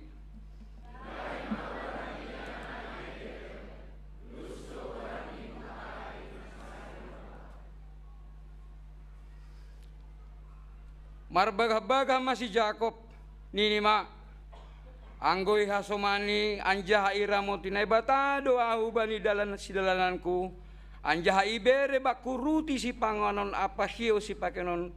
Marbagah-bagah masih Jacob ninima anggoy hasomani anjaha iramo tinay batado ahu bani dalan sidalananku anjaha ibere bakuruti si panganon apa hiyo si pakenon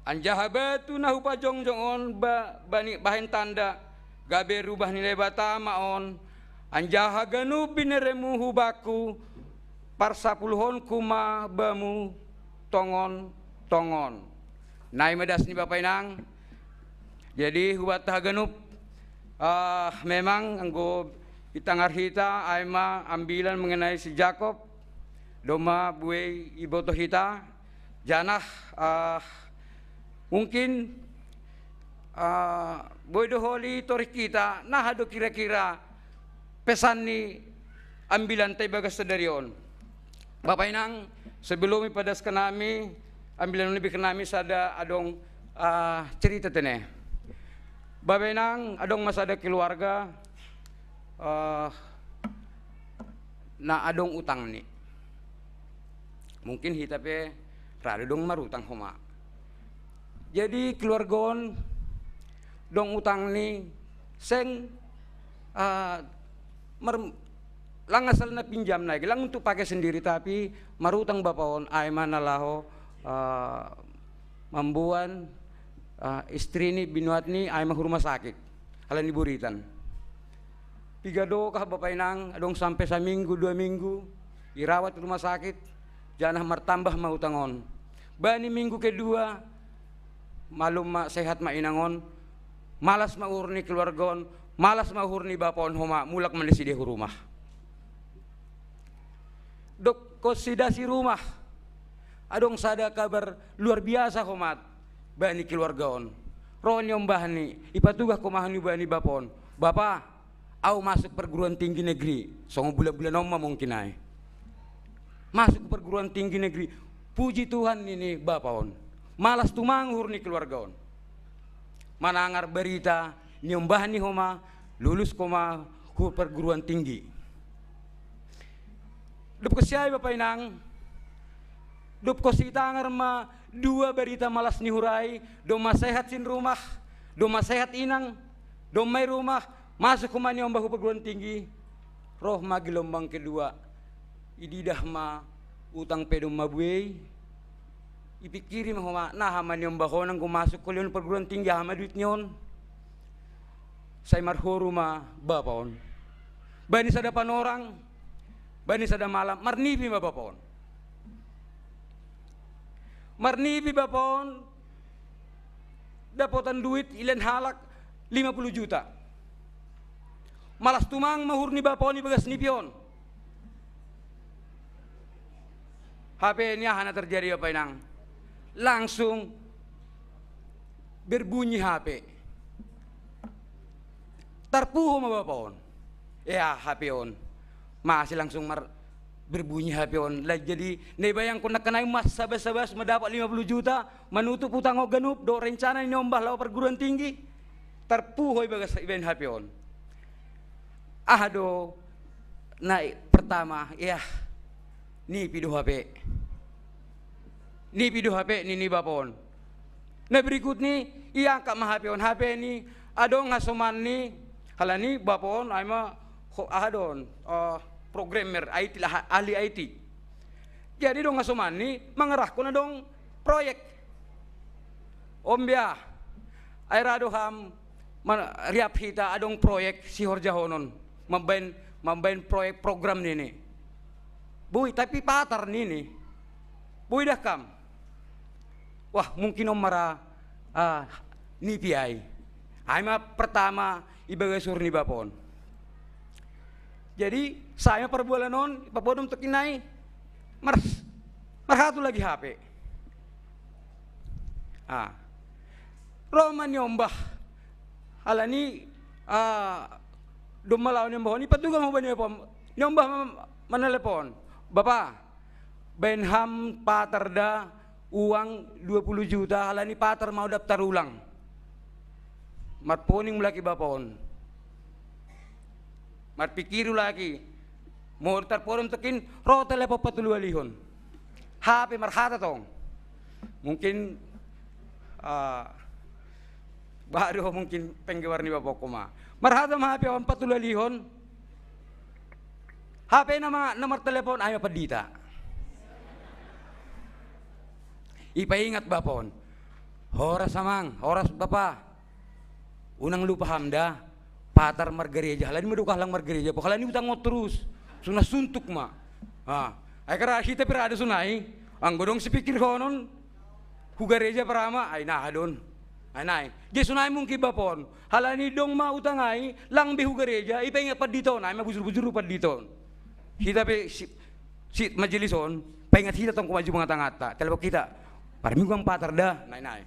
anjaha batu nahu pajongjongon bani bahen tanda gabe rubah nilai bata maon anjaha ganu bineremu hubaku parsapuluhon kuma bamu tongon nai medas ni Bapak Inang. Jadi hubat hagenup memang anggo itangar hita aima ambilan mengenai si Jacob doma buai iboto hita janah mungkin boydo holi tori kita nah hado kira-kira pesan ni ambilan tay bagas darion. Bapak Inang, sebelum ipadas ke nami ambilan lebih ke nami sada adong cerita tene. Bapak Inang adong masada keluarga na adong utang ni. Mungkin hitape rada dong marutang homa. Jadi keluargon dong utang ni seng langasal na pinjam na lang untuk pakai sendiri tapi marutang bapaon ay manalaho mambuan istri ni binuat ni ay mahurma sakit ala ni buritan pigado kah Bapak Inang adong sampai sa minggu 2 minggu irawat di rumah sakit janah martambah mahutangon bani minggu kedua malum ma sehat ma inangon malas maurni keluargon malas mahurni bapaon homa mulak mandesi di rumah dok konsidasi rumah adong sada kabar luar biasa homat bani keluargaon ron yang bahani ipatugah komahani bani bapon bapa au masuk perguruan tinggi negeri songo bulan-bulan oma mungkin ay masuk perguruan tinggi negeri puji Tuhan ini bapon malas tumanghur ni keluargaon manangar berita nyong bahani homa lulus koma perguruan tinggi dup ko siya Bapak Inang dup ko si tangar ma 2 berita malas ni hurai do masehat sin rumah do masehat inang do may rumah masuk kumanya ang bahu perguruan tinggi roh ma gelombang kedua ididah ma utang pedong mabuey ipikiri ma homa nah man yung baho nang kumasuk ko leon perguruan tinggi hama duit nyon say marhuru ma bapaon bani sada panorang bani sada malam marnibi ma bapaon marnibi bapaon dapotan duit ilan halak 50 juta malas tumang mahur ni bapaon ibagas nipion HP niya hana terjadi Bapak Inang langsung berbunyi HP tarpuho ma bapaon ya HP on masih langsung berbunyi HP on lah jadi nebayang ko nakanay mas sabas-sabas mendapat 50 juta menutup utang o ganup do rencana ni ombah law perguruan tinggi tarpuhoy bagas iben HP on do na pertama ya ni pido HP ni bapon na berikut ni iya ka ma HP on HP ni adong hasuman ni halani bapon ay ma ahadon programmer IT lah ahli IT jadi dong ngasuman ni mangerah ko na dong proyek ombya ay rado ham riap hita adong proyek si horjahonon mambain proyek program nini buy tapi patar nini buy dah kam wah mungkin om mara nipi ay ma pertama ibagasur ni bapon jadi saya per bulan non papodom tekinai marhatu lagi HP Roman nyombah alani dumalaw nyombah ni patuga mo ba niya po nyombah manelepon Bapak benham paterda uang 20 juta alani pater mau daftar ulang matponing laki bapon mat pikiru lagi mau tarporum tekin ro telepo patulu alihon HP marhata tong mungkin baru mungkin penggewar ni bapak koma marhata ma HP on patulu alihon HP nama nomor telepon ayo pedita ipaingat bapon horas samang horas bapak unang lupa hamda patar margereja halani madukah lang margereja po halani utang mo terus suna suntuk ma ay kara hita pira ada sunai ang godong sipikir konon hugareja parama ay nahadon ay nay di sunai mungkin bapon halani dong ma utangay lang be hugareja ipaingat pad dito nay mabujur-bujur pad dito hita pe si majelison paingat hita tong kumaju mga tangata telepon kita parmi guang patar da nay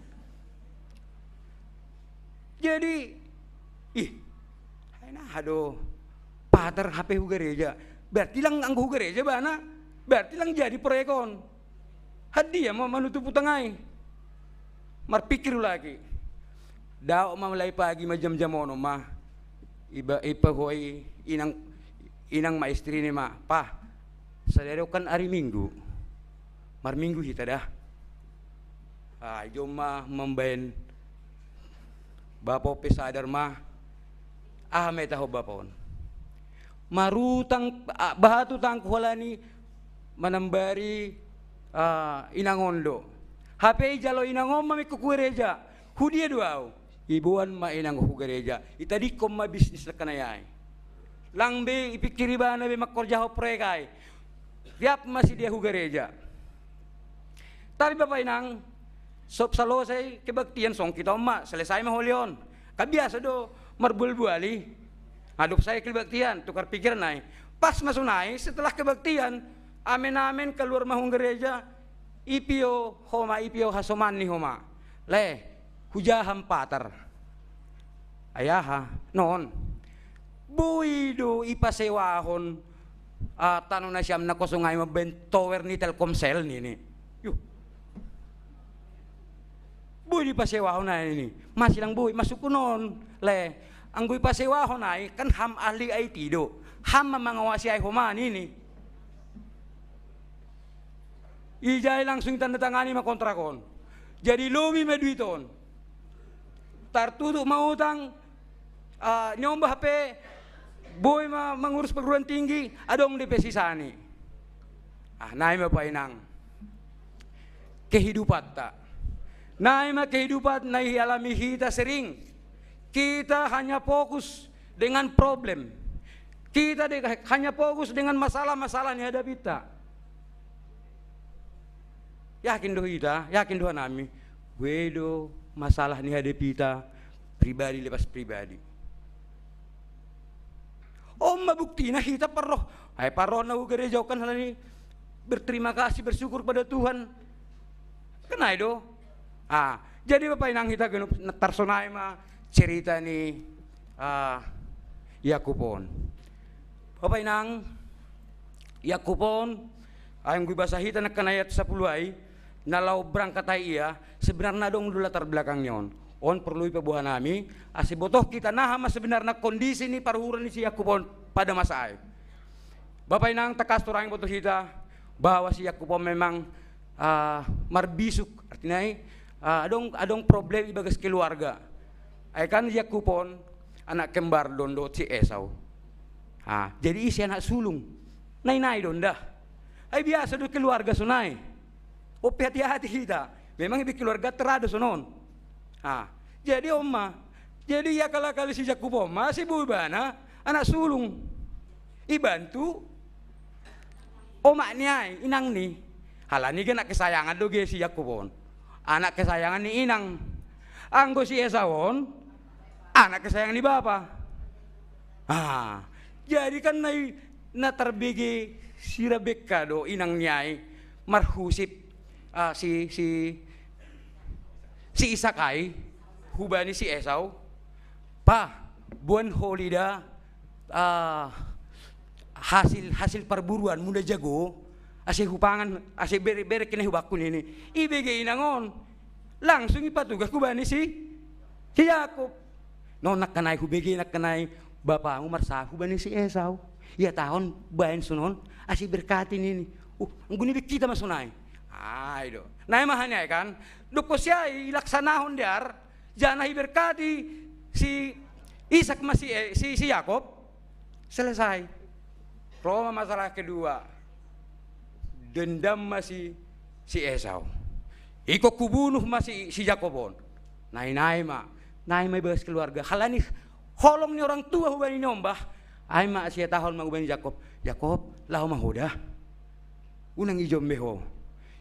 Jadi, aduh, pater HP hu gereja. Berarti lang ang hu gereja bana, berarti lang jadi proyekon. Hadiah mau menutup utangai. Marpikir lagi. Daw mamulai pagi jam-jam ono mah. Ipa hoi inang maistri ni mah. Pa, sadero kan hari Minggu. Mar Minggu kita dah. Jom mah membain bapo pesadar mah. May taho bapon. Marutang bahatu tang kuhalani manambari inangondo. HP jalo inangom mami kukureja. Hudia duau. Ibuan ma inang hugereja. Itadi kom ma bisnis la kanayay. Lang be ipikiri ba na be makorja ho prekay. Tiap masih dia hugereja. Tapi bapak inang sop salosay kebaktian song kita ma selesai maholion. Kabiasa do marbul-buali. Adop saya kebaktian tukar pikir nai. Pas masunai setelah kebaktian amen keluar mahung gereja. Ipio hasoman ni homa. Le hujaham pater. Ayaha non. Buido ipasewahon tanong na siyam na kusungay mabentower ni Telkomsel nini. Yuh. Buy ipasewahon na ini. Masilang buy masukunon. Le ang buy pasewahon ay kan ham ahli ay tido. Ham mamangawasi ay homa nini. Ijay langsung tanda tangani makontrakon. Jadi lumi meduiton. Tartudo mautang nyombah pe boy mengurus perguruan tinggi adong di pesisani. Naim apa inang kehidupan tak. Naim kehidupan nai alami kita sering. Kita hanya fokus dengan problem. Kita hanya fokus dengan masalah-masalah yang hadapi kita. Yakin doh kita, yakin doh nami. Wedo masalah ni hadapi kita pribadi lepas pribadi. Mabukti na kita paroh. Ay paroh na gereja kan hal ini berterima kasih bersyukur pada Tuhan. Kenai do. Jadi bapak inang kita genup tarsonai mah cerita ni Yakupon. Bapak inang Yakupon ayang gue basahita nak kanayat 10 ay nalau berangkat iya sebenarnya dong dulu latar belakang nyon on perlu ipabuhan nami asibotoh kita nah mas sebenarnya kondisi ni paruhuran ni si Yakupon pada masa ay bapak inang takas turang botoh kita bahwa si Yakupon memang marbisuk artinya adong problem ibagas keluarga ay kan Yakupon anak kembar dondo si Esau jadi isi anak sulung nai donda ay biasa do keluarga sunai. Hati-hati kita. Memang ibu keluarga terada sonon. Jadi jadi ya kalau si Yakupon masih bubana anak sulung. Ibantu omaknya inang ni. Halani kan anak kesayangan do si Yakupon. Anak kesayangan ni inang. Anggo si Esawon anak kesayangan ni bapa. Jadi kan na terbigi si Rebeka do inang nyai marhusip si Isakai hubani si Esau buan holida hasil perburuan muda jago ase hupangan ase bere kene hubakun ini ibege inangon langsung ipatugas hubani si Yakub nak kanai hubege nak kanai bapak Umar sah hubani si Esau ya tahun bain sunon ase berkatin ini angguni kita masunai itu. Nah emangnya kan, duko siya ilaksanahon diar, jangan berkati si Ishak masih si Yakob selesai. Roma masalah kedua, dendam masih si Esau. Iko kubunuh masih si Yakobon. Naik bahas keluarga. Halani holong ni orang tua hubani nyombah. Ay ma siya tahon magubani Yakob. Yakob, lahu mahuda. Unang ijom beho.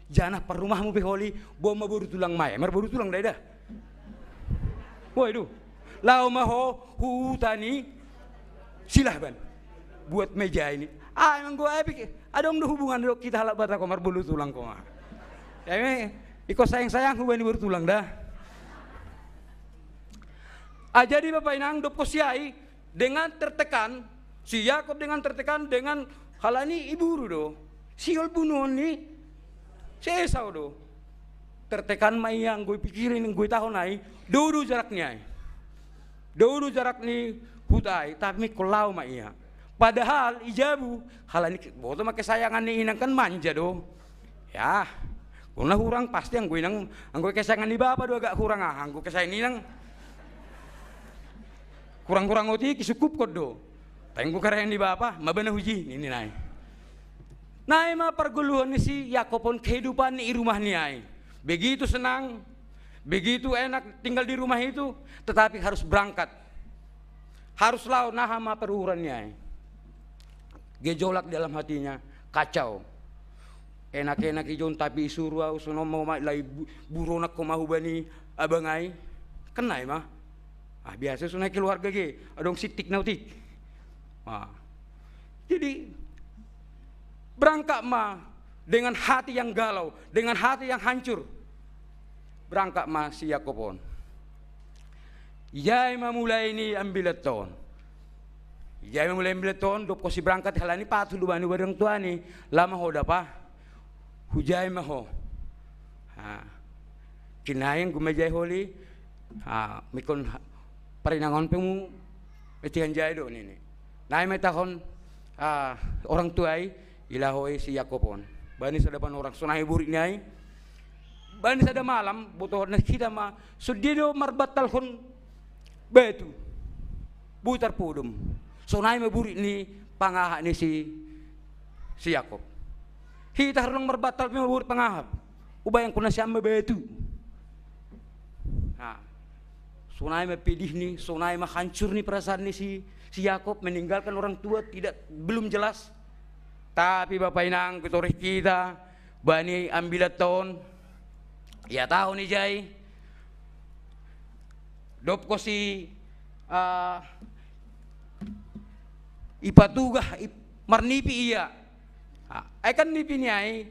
Janah per rumahmu beholi, bom baru tulang mai, baru tulang dah. Woi du, lau maho hutani silahkan buat meja ini. Emang gua pikir ada hubungan kita halak bata komar bulu tulang koma. Ya ikut sayang hubungan baru tulang dah. Jadi Bapak Inang dop kosiai dengan tertekan, si Yakob dengan tertekan dengan halani iburu do. Siol bunuh ni si Esau do. Tertekan mai yang gue pikirin gue tahu nai, dulu jaraknya. Dulu jarak ni hutai, tapi kolau mai ya. Padahal ijabu halani boto make sayangan ni inang kan manja do. Ya, kuna hurang pasti yang gue nang anggo kesayangan ni bapa do agak kurang anggo kesayangan ni nang kurang-kurang oti kisukup kod do. Tengku karayan di bapa, mabana huji ini nai. Nai ma perguluhan ni si Yakobon kehidupan ni rumah ni ai. Begitu senang, begitu enak tinggal di rumah itu, tetapi harus berangkat. Harus laut nahama peruhurannya ai. Gejolak dalam hatinya, kacau. Enak-enak ijon tapi isuruh suno mau lai buronak ko mahubani abangai. Kenai mah. Biasa sunai keluarga ge, adong sitik nautik. Jadi berangkat mah dengan hati yang galau, dengan hati yang hancur. Berangkat mah si Yakobon. Ijai mah mulai ini ambil ton. Ijai mah mulai ambil ton, dop kosi berangkat halani patu dubani bareng tua ni, lama ho dapa. Hujai mah ho. Kinayang gumajai holi. Mikon parinangon pemu etihan jai do ni. Nai metahon orang tuai ilahoi si Yakobon. Bani sadapan orang sunai burik nyai. Bani sada malam butuh na kita ma sudido marbatal kon betu. Butar pudum. Sunai maburik ni pangaha ni si Yakob. Hita harong marbatal maburik pangahap. Ubayang kuna siya betu. Sunai mapidih ni, sunai menghancur ni perasaan ni si Yakob meninggalkan orang tua belum jelas. Tapi Bapak Inang ketoreh kita bani ambil ton. Ya tahu nih jai. Dop ko si ipatugah marnipi iya. Kan nipi niai.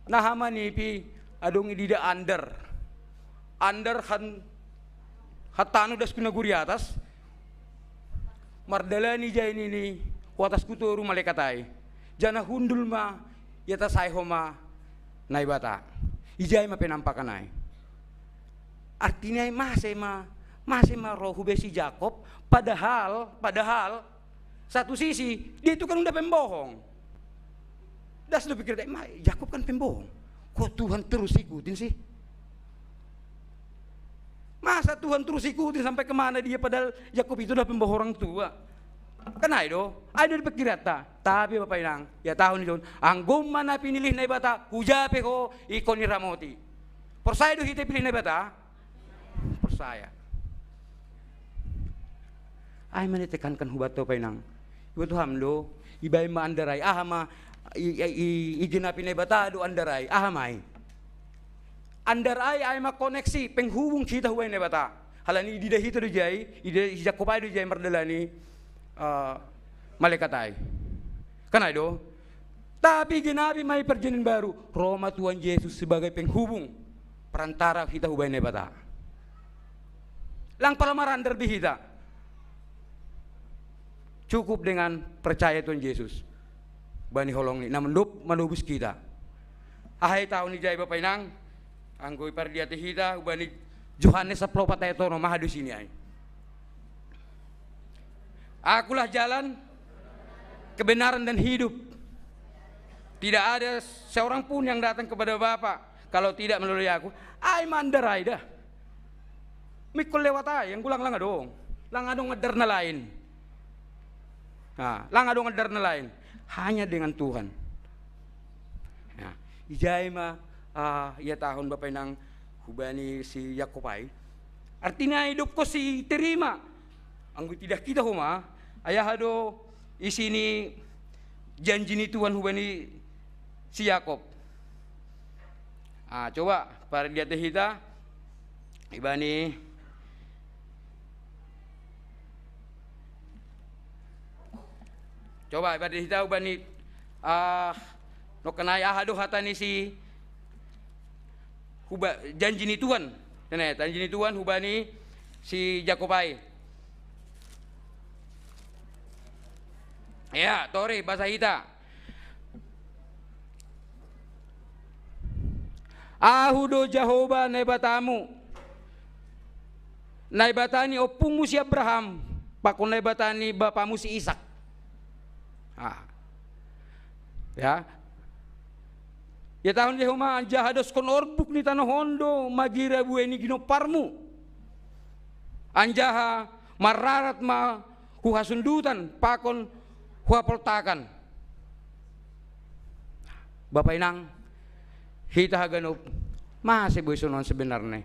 Nahama nipi adong idida under hatanu das kuna guri atas. Mardala ni jai ni kuatas kuturu malekatai. Jana hundul ma yata sai homa naibata. Ijai ma penampakanai. Artinya masih ma roh besi Yakob. Padahal satu sisi dia itu kan udah pembohong. Das lu pikir Yakob kan pembohong. Kok Tuhan terus ikutin sih? Masa Tuhan terus ikutin sampai kemana dia padahal Yakob itu udah pembohong orang tua. Kenapa itu? Ada dipikir rata. Tapi Bapak Inang, ya tahun itu anggum mana pinilih na ibata, kujape ko ikon ni ramoti. Persaya do hite pilih na ibata? Persaya. Ay manitekankan hubato Bapak Inang. Ibu hamlo, ibay ma andaray, ahama iginapi na ibata do andaray, ahamay. Andaray ay makoneksi penghubung kita huway na ibata. Halani ididahito do jay, Yakobay do jay mardalani malekatay. Kanay do? Tapi ginabi may perjanin baru, Roma Tuhan Yesus sebagai penghubung perantara kita hubay na ibata. Lang palamaran derbi kita. Cukup dengan percaya Tuhan Yesus. Bani holong ni na manubus kita. Ahay taon ni jay Bapak Inang, anggoy pardiate kita bani Yohanes 10 patay to no mahadus ini ay. Akulah jalan, kebenaran dan hidup. Tidak ada seorang pun yang datang kepada Bapa kalau tidak melalui aku. Ay mandaray dah. Mikul lewat ay, yang gulang lang adong. Lang adong ngedar na lain. Lang adong ngedar na lain. Hanya dengan Tuhan. Ijay ma ya tahun Bapak Inang hubani si Yakobay. Artinya hidup ko si terima. Ang tidak kita huma ayahado isini janji ni Tuhan hubani si Yakob. Coba para lihat kita ibani coba ibadah kita ubani no kenai ahado hatani si janji ni Tuhan. Janji ni Tuhan hubani si Jakobai. Ya, tori bahasa Hita. Ahudo Jehovah naibatamu. Naibatani opungmu si Abraham, pakon naibatani bapamu si Ishak. Ya. Ya tahun Yehoma jahados kon orbuk ni tanah hondo magira bueni ginoparmu. Anjaha mararat ma huhasundutan pakon huapoltakan. Bapak inang hita haganop masih boisonon sebenarnya.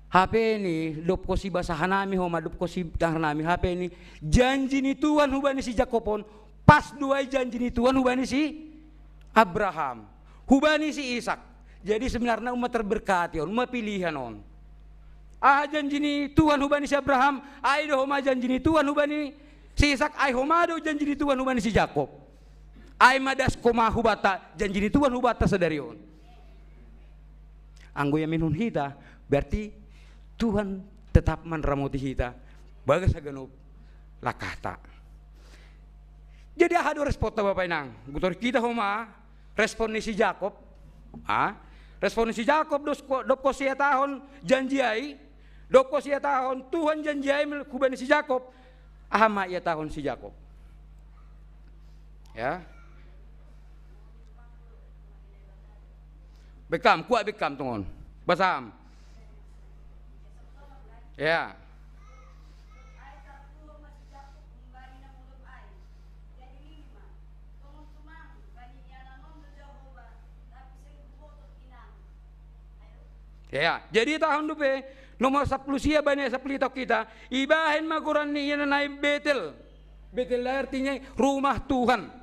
HP ini dop ko si basahanami homa dop ko si tahanami HP ini janji ni Tuhan hubani si Jakobon pas dua janji ni Tuhan hubani si Abraham hubani si Ishak. Jadi sebenarnya umat terberkati on umat pilihan on. Janji ni Tuhan hubani si Abraham ai do homa janji ni Tuhan hubani si Ishak ai homa do janji ni Tuhan hubani si Jakob. Ai madas koma hubata janji ni Tuhan hubata sadarion. Anggo yaminun hita berarti Tuhan tetap menramuti kita bagas haganop lakahta. Jadi ahado respon Bapak inang gutor kita homa respon ni si Jakob respon ni si Jakob dop ko sia tahun janji ai dop ko sia tahun Tuhan janji ai kubani si Jakob ahama ia tahun si Jakob ya bekam kuat bekam tungon basam ya. Ya, jadi tahun dupe nomor 10 sia banyak sepelitok kita ibahin maguran ni yang naik Betel. Betel artinya rumah Tuhan.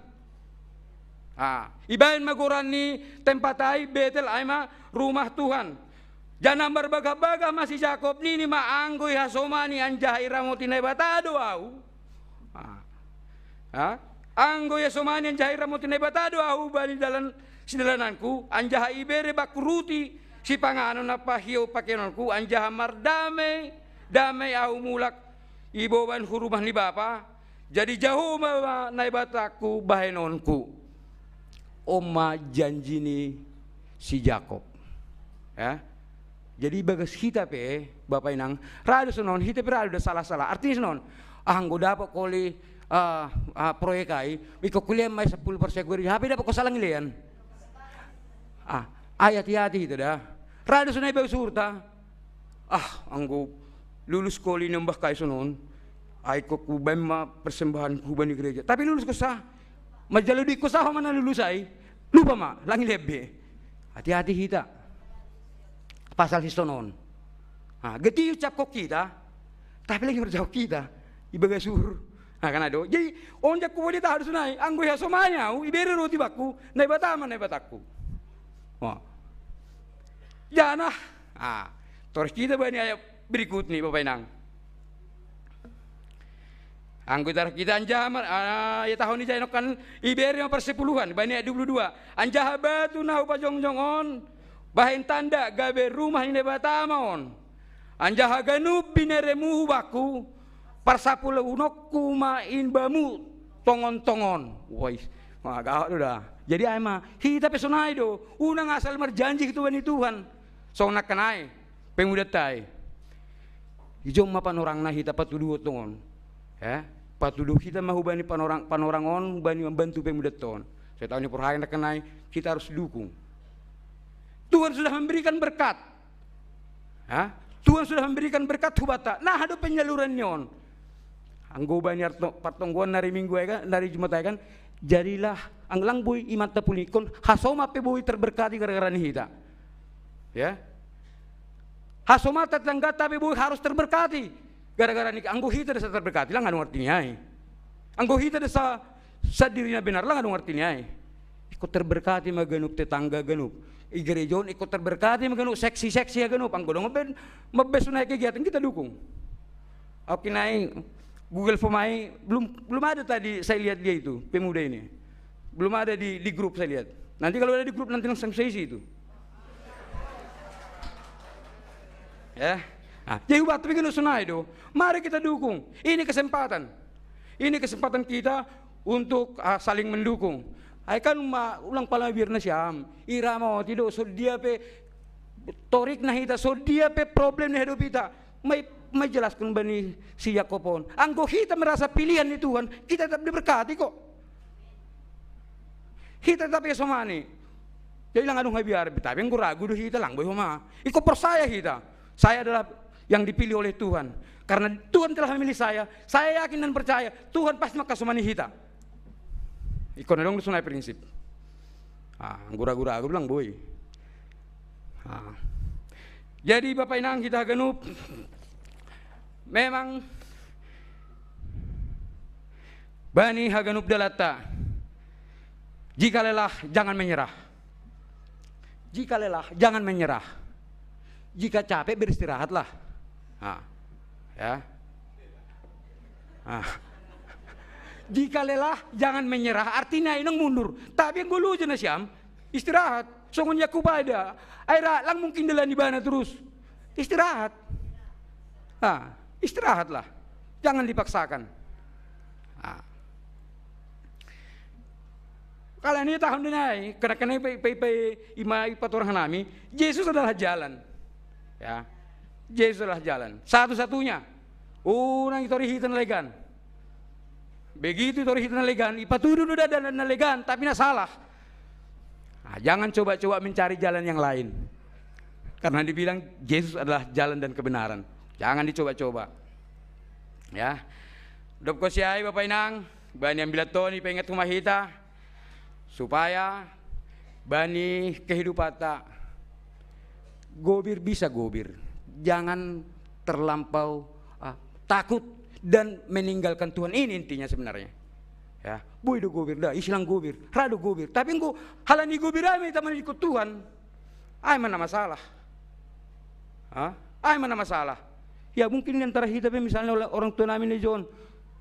Ibahin maguran ni tempat ai Betel aima rumah Tuhan. Jangan berbaga-baga masih Jakob ni ma anggoy hasomani anjahai ramoti na batado au. Anggoy hasomani anjahai ramoti na batado au bali dalan sidalananku anjahai ibere bakuruti si pangano na pahiyo pakenonku anjaha mardame damai au mulak iboban hurumah ni bapa jadi jauh ma naibataku bahenonku oma janji ni si Jakob ya. Jadi bagas kita pe Bapak inang rado sonon hita pe rado salah-salah artinya sonon anggo dapat koli proyek ai iko kuliah mai 10% gue HP dapat ko salah ngilian hati-hati itu dah rado sonai bagus surta anggo lulus koli nembah kai sonon ai ko kuben ma persembahan kuban di gereja tapi lulus ko sah majaludi ko sah mana lulus ai lupa ma langi lebe hati-hati hita pasal histonon. Geti ucap kok kita, tapi lagi berjauh kita, ibaga sur. Kan ada. Jadi onjak ku boleh tak harus naik, anggo ya somanya, ibere roti baku, naik batama naik bataku. Janah. Terus kita banyak ayat berikut nih Bapak Inang. Anggota kita anjamar ya tahun ini janokan ibere yang persepuluhan banyak 22. Anjah batu nau pajong-jongon. Bahin tanda gabe rumah ini batamaon anjaha ganub bineremu baku parsapula unokku main bamu tongon-tongon wais magah udah jadi ama kita pesonai do unang asal merjanji itu bani Tuhan sonak kenai pengudatai hijau ma panorang nah kita patuduh tongon ya patuduh kita mau bani panorangon bani membantu pengudaton saya tahu ini perhayaan kenai kita harus dukung. Tuhan sudah memberikan berkat. Tuhan sudah memberikan berkat hubata. Nah, ada penyalurannya on. Anggo banyak patongguan dari minggu kan, dari Jumat kan. Jadilah anglang boy iman tapulikon hasoma pe boy terberkati gara-gara ni hita. Ya. Hasoma tetangga tapi boy harus terberkati gara-gara ni anggo hita desa terberkati lah nganu artinya ai. Anggo hita desa sadirinya benar lah nganu artinya ai. Ikut terberkati maganup tetangga ganup. Gerejon ikut terberkati magano seksi-seksi ya gano panggodong mabes naik kegiatan kita dukung. Oke naik Google Form belum ada tadi saya lihat dia itu pemuda ini belum ada di grup saya lihat. Nanti kalau ada di grup nanti langsung saya isi itu. Ya Nah, jadi buat tapi kena sunai do. Mari kita dukung. Ini kesempatan. Ini kesempatan kita untuk saling mendukung. Ai kan ulang pala birna siam. Ira mau tidak so dia pe torik nah hita so dia pe problem ni hidup kita. May jelaskan bani si Yakobon. Anggo kita merasa pilihan ni Tuhan, kita tetap diberkati kok. Kita tetap somani. Jadi lang anong biar tapi ang ragu do kita lang boy homa. Iko percaya kita. Saya adalah yang dipilih oleh Tuhan. Karena Tuhan telah memilih saya yakin dan percaya Tuhan pasti makasumani kita. Iko na dong sunai prinsip. Gura-gura aku bilang boy. Jadi Bapak Inang kita genup memang bani haganup dalata. Jika lelah jangan menyerah. Jika lelah jangan menyerah. Jika capek beristirahatlah. Ya. Jika lelah jangan menyerah, artinya inang mundur. Tapi yang gulu aja nasyam, istirahat. Songon yaku pada, aira lang mungkin dalam ibana terus. Istirahat. Istirahatlah. Jangan dipaksakan. Kalau ini tahun ini, karena ima ipaturang nami, Yesus adalah jalan. Ya, Yesus adalah jalan. Satu-satunya. Unang itori hitan legan. Begitu itori hitan legan, ipatudu udah dan legan, tapi salah. Jangan coba-coba mencari jalan yang lain. Karena dibilang Yesus adalah jalan dan kebenaran. Jangan dicoba-coba. Ya. Dop ko siya Bapak Inang, bani ambil toni penget kumahita supaya bani kehidupan tak gobir bisa gobir. Jangan terlampau takut dan meninggalkan Tuhan. Ini intinya sebenarnya. Ya, boy do gobir dah, isilang gobir, rado gobir. Tapi engko halani gobir ame taman ikut Tuhan. Ai mana masalah? Ai mana masalah? Ya mungkin antara kita misalnya orang tua namin ni John,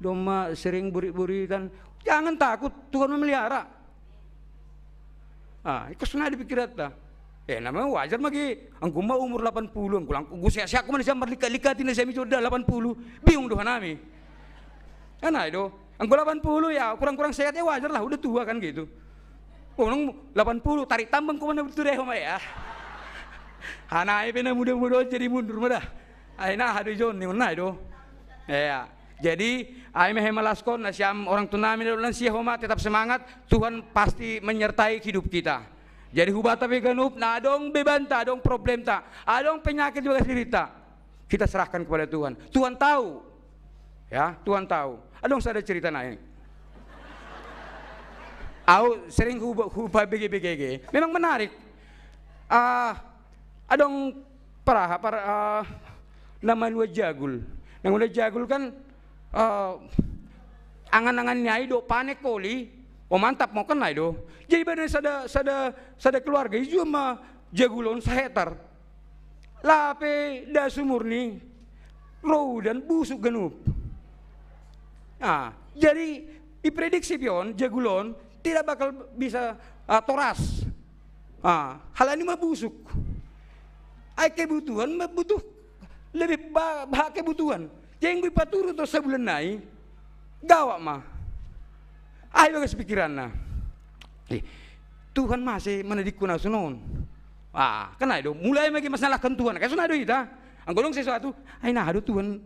doma sering burit-buritan. Jangan takut, Tuhan memelihara. Ikas na dipikirat ta. Namanya wajar magi. Ang guma umur 80, ang kulang siya ko man siya marlikat-likatin na siya medyo 80. Bingung doha nami. Itu. Ang 80 ya, kurang-kurang sehat ya wajar lah, udah tua kan gitu. Nang 80 tarik tambang ko man betul deh ya. Hanai pe na muda-muda jadi mundur mah dah. Ai nah hadu John ni mana itu. Ya. Jadi ai mehemalaskon na siam orang tunami dan siya homa tetap semangat, Tuhan pasti menyertai hidup kita. Jadi hubata beganup na adong bebanta, adong problem ta, adong penyakit juga cerita. Kita serahkan kepada Tuhan. Tuhan tahu. Ya, Tuhan tahu. Adong saya ada cerita naik. Aku sering hubah BG. Memang menarik. Adong para nama Lua Jagul. Nang Lua Jagul kan angan-angannya itu panek koli, mantap mau kena itu. Jadi benar sada keluarga itu cuma jagulon sehetar. Lape da sumur ni, roh dan busuk genup. Jadi diprediksi pion jagulon tidak bakal bisa toras. Hal ini mah busuk. Ai kebutuhan mah butuh lebih bahak kebutuhan. Jenggu paturu to sebulan naik, gawak mah. Ayo bagas pikiran na. Tuhan masih mendidik kuna sunon. Kena itu. Mulai lagi masalahkan Tuhan. Kayak sunah itu dah. Anggodong sesuatu. Nah aduh Tuhan.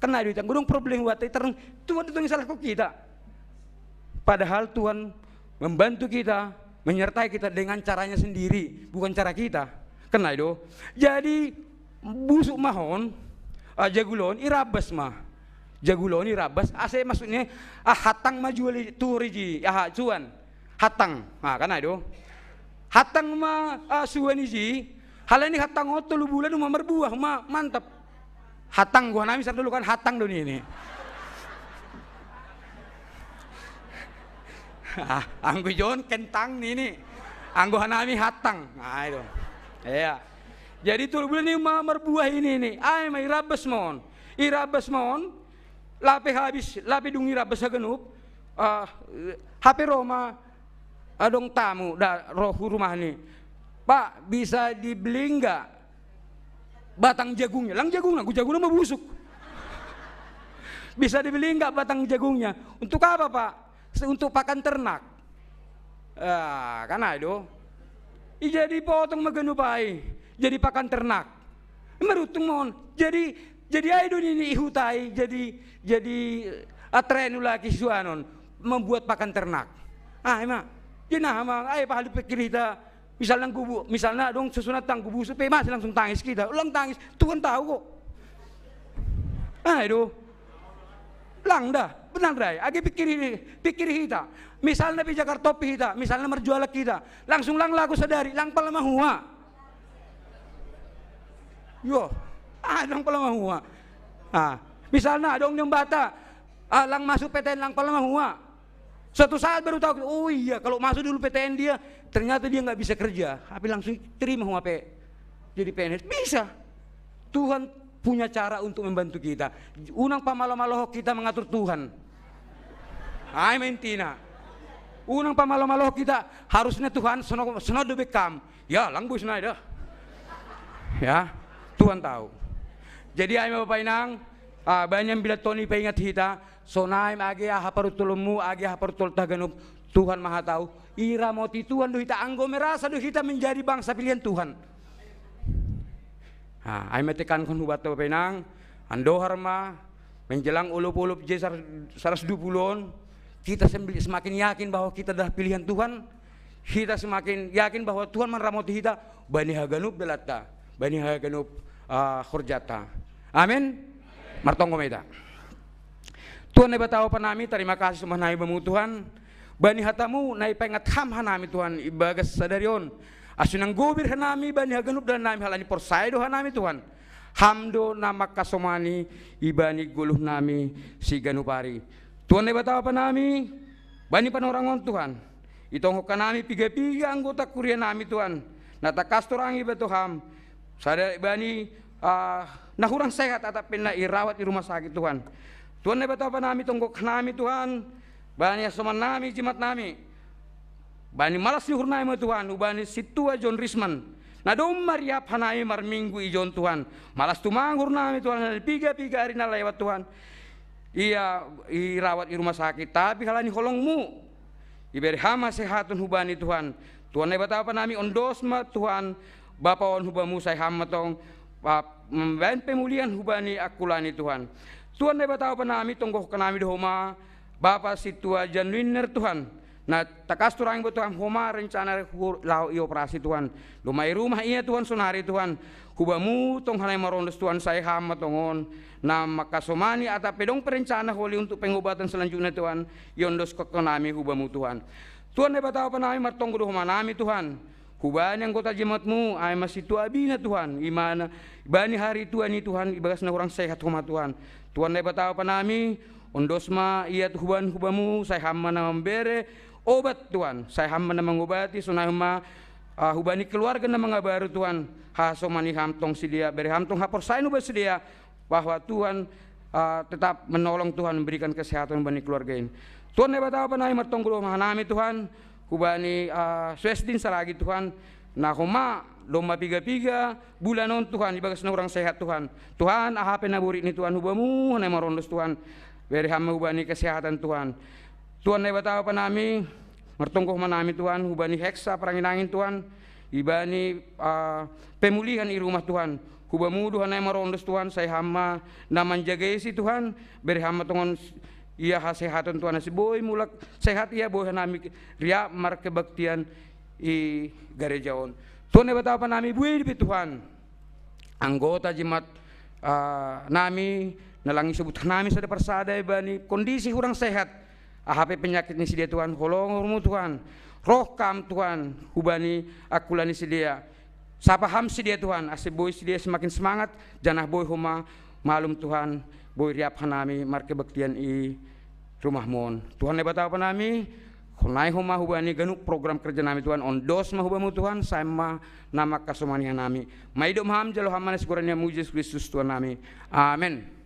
Kena itu. Anggodong problem buat terang. Tuhan itu yang salah kok kita. Padahal Tuhan membantu kita, menyertai kita dengan caranya sendiri, bukan cara kita. Kena itu. Jadi busuk mahon. Jagulon irabas mah. Jagulon irabas. Ase maksudnya hatang majuali turiji. Cuan. Hatang. Karena itu. Hatang mah suan iji. Hal ini hatang telu bulan rumah berbuah mah mantap. Hatang gua nami dulu kan hatang dunia ini. Anggo John kentang nih. Anggo nami hatang. Itu. Iya. Jadi tulu bulan ini mamar buah ini. Ay may irabas mon. Irabas mon. Lape habis, lape dung irabas hagenup. HP Roma adong tamu da roh rumah ni. Pak bisa dibeli enggak? batang jagungnya. Lang jagungnya mau busuk. Bisa dibeli enggak batang jagungnya? Untuk apa Pak? Untuk pakan ternak. Kan itu. Jadi potong maganupai. Jadi pakan ternak. Merutung mohon. Jadi aidon ini ihutai. Jadi atrenu lagi suanon. Membuat pakan ternak. Emak. Jenah emang. Pahali pikir kita. Misalnya dong sesunat tang kubu supaya masih langsung tangis kita. Ulang tangis. Tuhan tahu kok. Itu. Lang dah, benar dah. Agi pikir kita. Misalnya di Jakarta kita, misalnya merjual kita, langsung lang lagu sadari, lang pala mahua. Yo, lang pala mahua. Misalnya dong yung bata, lang masuk PTN lang pala mahua. Suatu saat baru tahu, oh iya kalau masuk dulu PTN dia, ternyata dia nggak bisa kerja, tapi langsung terima huma jadi PNS. Bisa. Tuhan punya cara untuk membantu kita. Unang pamalo-malo kita mengatur Tuhan. Mentina. Unang pamalo-malo kita harusnya Tuhan sono bekam. Ya, lang bus na dah. Ya, Tuhan tahu. Jadi ay Bapak Inang, banyak bila Tony paingat kita, sonai agi haparut tulungmu, agi haparut tul taganub. Tuhan Maha tahu. Ira moti Tuhan do kita anggo merasa do kita menjadi bangsa pilihan Tuhan. Ay metekan kon hubat Bapak Inang, andohar ma menjelang ulup-ulup je 120-on, kita semakin yakin bahwa kita adalah pilihan Tuhan. Kita semakin yakin bahwa Tuhan meramoti kita. Bani haganub belata, bani haganub khurjata. Amin. Martong komeda. Tuhan ay batawa pa nami, terima kasih sumah nami bamu Tuhan. Bani hatamu na ipaingat ham hanami Tuhan ibagas sadarion. Asunang gubir hanami bani haganub dan nami halani porsaido hanami Tuhan. Hamdo nama kasomani ibani guluh nami si ganupari. Tuhan ay batawa pa nami, bani panorangon Tuhan. Itong kanami piga-piga anggota kuria nami Tuhan. Natakastorangi batuham. Sada bani nahurang sehat atapin na irawat di rumah sakit Tuhan. Tuhan ay batawa pa nami tonggok nami Tuhan. Bani asoman nami jimat nami. Bani malas ni hurnay mo Tuhan. Ubani situa John Risman. Na dong mariap hanay marminggu ijon Tuhan. Malas tumangur nami Tuhan. Piga-piga hari na lewat Tuhan. Iya irawat di rumah sakit. Tapi halani holongmu. Iberi hama sehatun hubani Tuhan. Tuhan ay batawa pa nami ondosma Tuhan. Bapaon hubamu say hama tong membayan pemulihan hubani akulani Tuhan. Tuhan ay batawa pa nami tonggoh kanami dohoma. Bapa situa janwiner Tuhan. Na takasturang bo Tuhan homa rencana lau i operasi Tuhan. Lumay rumah iya Tuhan sunari Tuhan. Hubamu tong hanay marondos Tuhan say hama tongon. Na makasomani at pedong perencana holi untuk pengobatan selanjutnya Tuhan. Yondos kekonami hubamu Tuhan. Tuhan ay batawa pa nami martonggo dohoma nami Tuhan. Kuban yang kota jemaatmu ay masitu abina Tuhan. Imana bani hari Tuhan ni Tuhan ibagas na orang sehat huma Tuhan. Tuhan ay batawa pa nami ondosma iya tuhan hubamu say hama na membere obat Tuhan. Say hama na mengobati sunay huma hubani keluarga na mga baru Tuhan. Hasomani hamtong sidia beri hamtong hapor sayno ba sidia bahwa Tuhan tetap menolong Tuhan memberikan kesehatan bani keluarga ini. Tuhan ay batawa pa nami martonggo mahanami Tuhan. Hubani swesdin saragi Tuhan. Na huma loma piga-piga bulanon Tuhan ibagas na orang sehat Tuhan. Tuhan ahapen na burit ni Tuhan hubamu hanay marondos Tuhan. Beri hama hubani kesehatan Tuhan. Tuhan ay batawa pa nami martonggo manami Tuhan hubani heksa paranginangin Tuhan. Ibani pemulihan i rumah Tuhan. Hubamu duhan ay marondos Tuhan say hama na manjagay si Tuhan. Beri hama tongon iya hasehatan Tuhan si boy mulak sehat iya boy hanami ria markebaktian i garejaon. Tuhan ay batawa pa nami buhay di Tuhan. Anggota jimat nami nalangi sebut nami sada persada bani kondisi kurang sehat. Ahape penyakit ni si dia Tuhan. Holongmu Tuhan. Rohkam Tuhan. Hubani akulani si dia. Sapaham si dia Tuhan. Asih boy si dia semakin semangat. Janah boy huma malum Tuhan. Boy riap hanami markebaktian i rumah mon. Tuhan ay batawa pa nami. Kunay huma hubani ganuk program kerja nami Tuhan. Ondos mahubamu Tuhan. Sama nama kasumanihan nami. Maidom ham jalo hamanes kurania mujis Kristus Tuhan nami. Amin.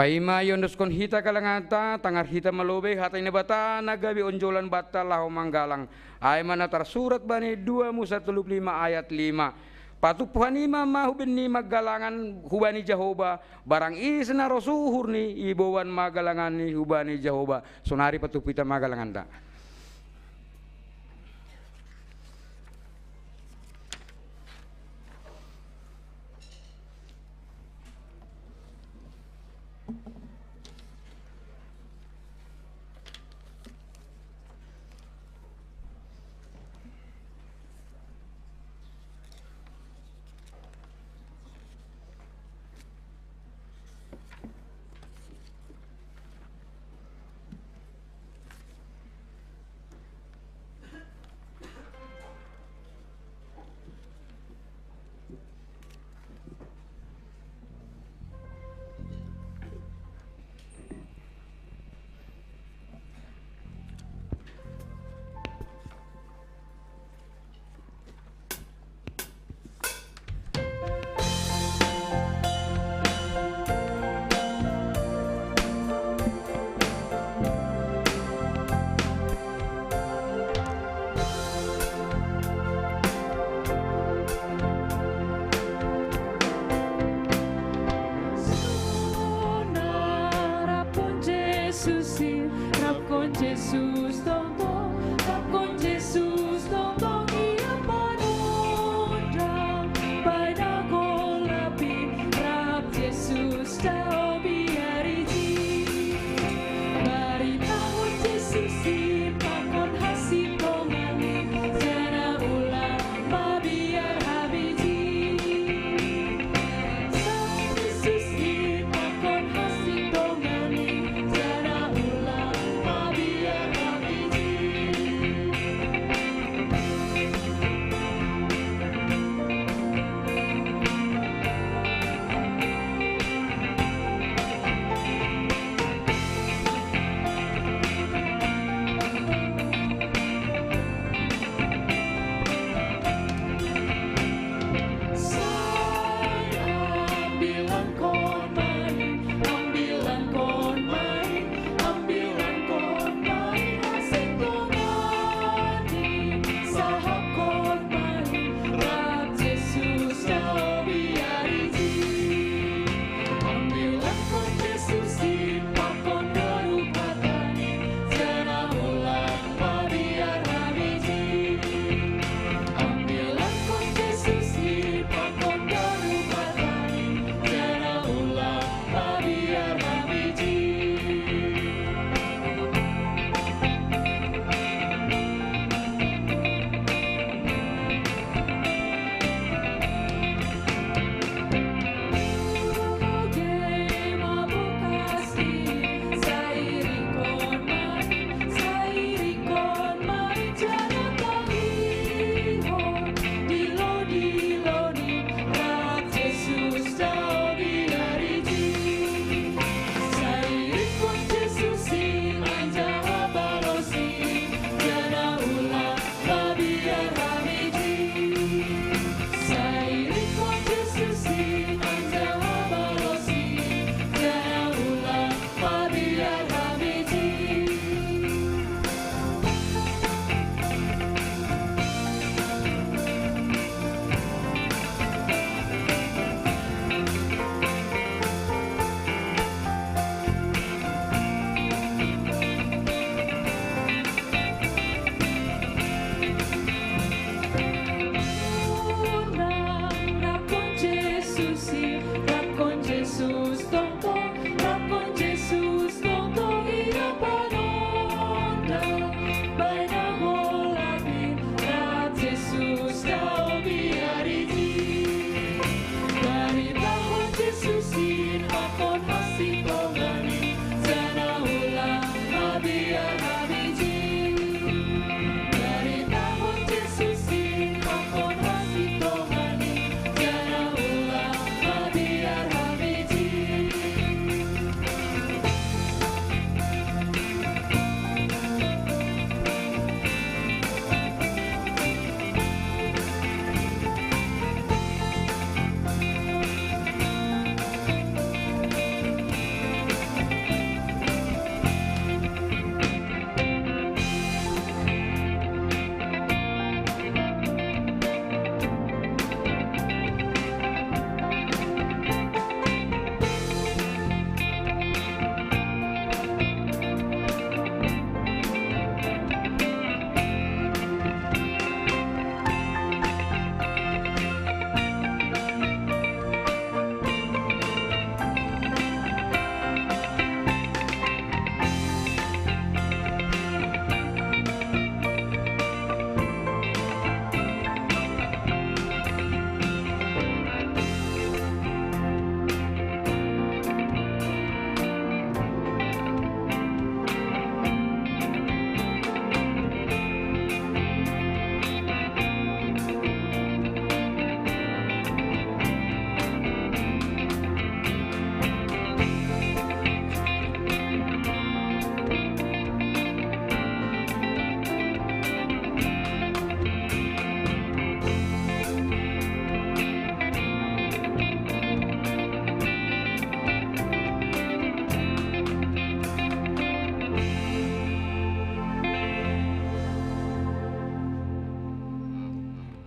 Paima yondoskon hita kalangata tangar hita malobe hata ina bata nagabi onjolan bata lahu manggalang. Ay manatar surat bani 2 Musa 35 ayat 5. Patupuhan ima mahubin ni maggalangan hubani Jehovah barang isna rosuhur ni ibawan magalangan ni hubani Jehovah. Sonari patupita magalangan da.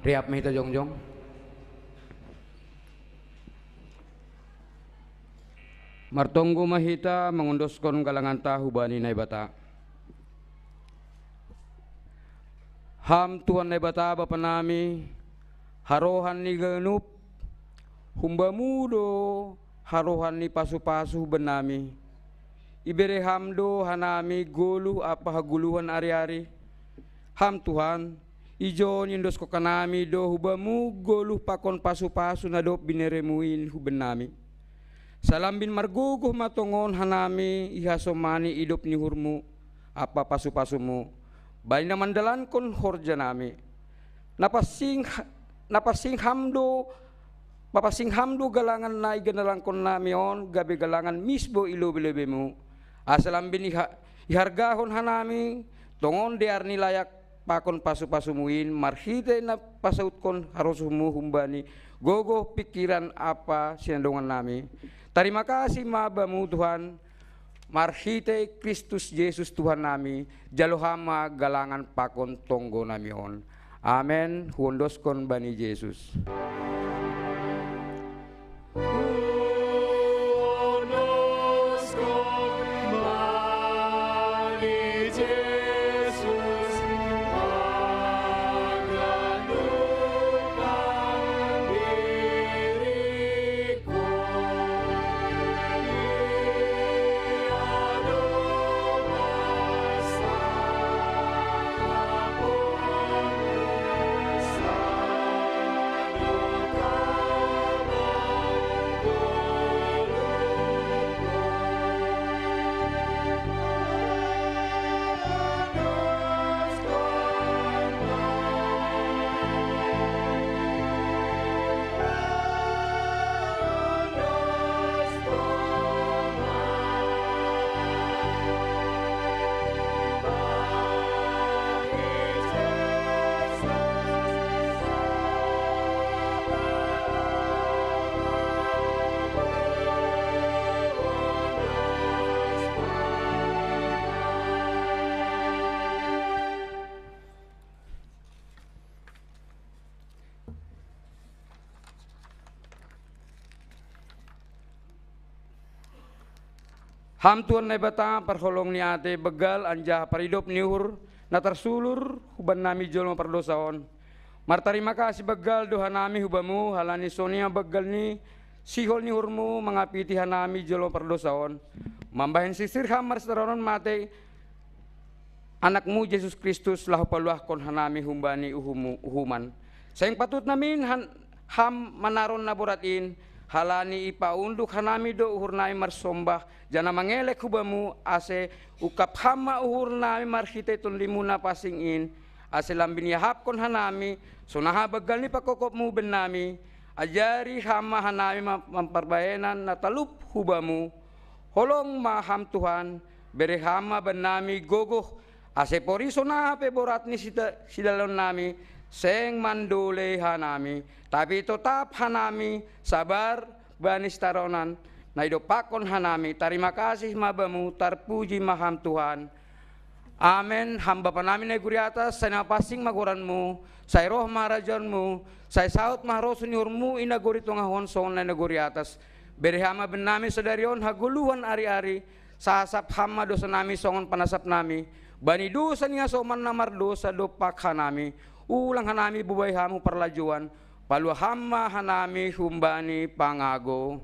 Riap mahita jongjong. Martonggo mahita mengundoskan galangan tahu bani nai bata. Ham Tuhan nai bata bapa nami harohan ni genup humbamudo harohan ni pasu-pasu benami. Ibere hamdo hanami gulu apa haguluhan ari-ari. Ham Tuhan ijo nindos ko kanami do hubamu golu pakon pasu-pasu na do bineremuin hubenami. Salambin marguguh matongon hanami ihasomani idop ni hurmu apa pasu-pasumu. Bayi na mandalan kon horja nami. Napasing hamdo papasing hamdo galangan na iganalang kon nami on gabi galangan misbo ilo bilebemu. Asalambin ihargahon hanami tongon dear ni layak pakon pasu-pasumuin marhite na pasaut kon harosumu humbani gogo pikiran apa sinandungan nami. Terima kasih mabamu Tuhan marhite Kristus Yesus Tuhan nami jalohama galangan pakon tonggo nami on. Amen. Huondoskon bani Yesus. Ham Tuhan nai bata perholong ni ate begal anja paridop niur na tersulur huban nami jolma perdosaon. Martarima kasih begal doha nami hubamu halani sonia begal ni sihol ni hurmu mengapiti hanami jolma perdosaon. Mambahin sisir hamar setaronon mate anakmu Yesus Kristus lahu paluah kon hanami humbani uhuman. Sayang patut namin ham manaron naburatin halani ipaunduk hanami do uhur nami marsombah jana mangelek hubamu ase ukap hama uhur nami marhite limuna pasingin ase lambin yahap kon hanami sunaha begal ni pakokopmu benami ajari hama hanami memperbayenan natalup hubamu holong maham Tuhan bere hama benami gogoh ase pori sunaha peborat ni sidalon nami seng mandole hanami tapi tetap hanami sabar banis taronan na idopakon hanami. Terima kasih mabamu terpuji maham Tuhan. Amen. Hamba panami na guri atas saya napasing maguranmu saya roh marajonmu saya saut mahrosuniurmu ina guri tungahon son na guri atas beri hama benami sadarion haguluhan ari-ari sasap hama dosa nami songon panasap nami bani dosa niya soman namar dosa dopak hanami ulang hanami bubay hamu perlajuan palu hama hanami humbani pangago.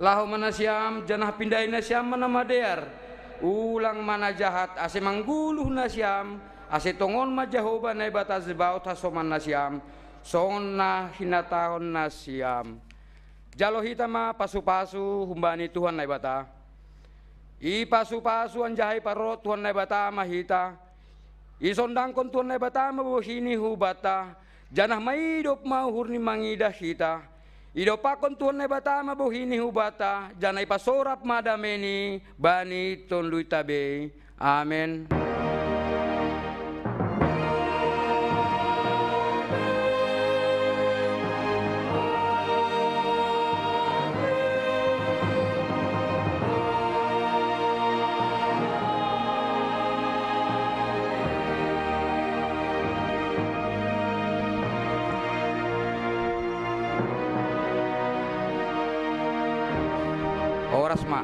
Lahu manasiam janah pindahin nasiam mana madear ulang mana jahat ase mangguluh nasiam ase tongon majahoba na ibata zebaut hasoman nasiam songon na hinatahon nasiam jalo hitama pasu-pasu humbani Tuhan na ibata i pasu-pasu anjahai paro Tuhan na ibata mahita isondangkon Tuhan na ibata mabuhini hubata janah maidop mauhurni mangidah hita idopakon Tuhan na ibata mabuhini hubata janah ipasorap madameni bani ton luitabe amen. Oras ma.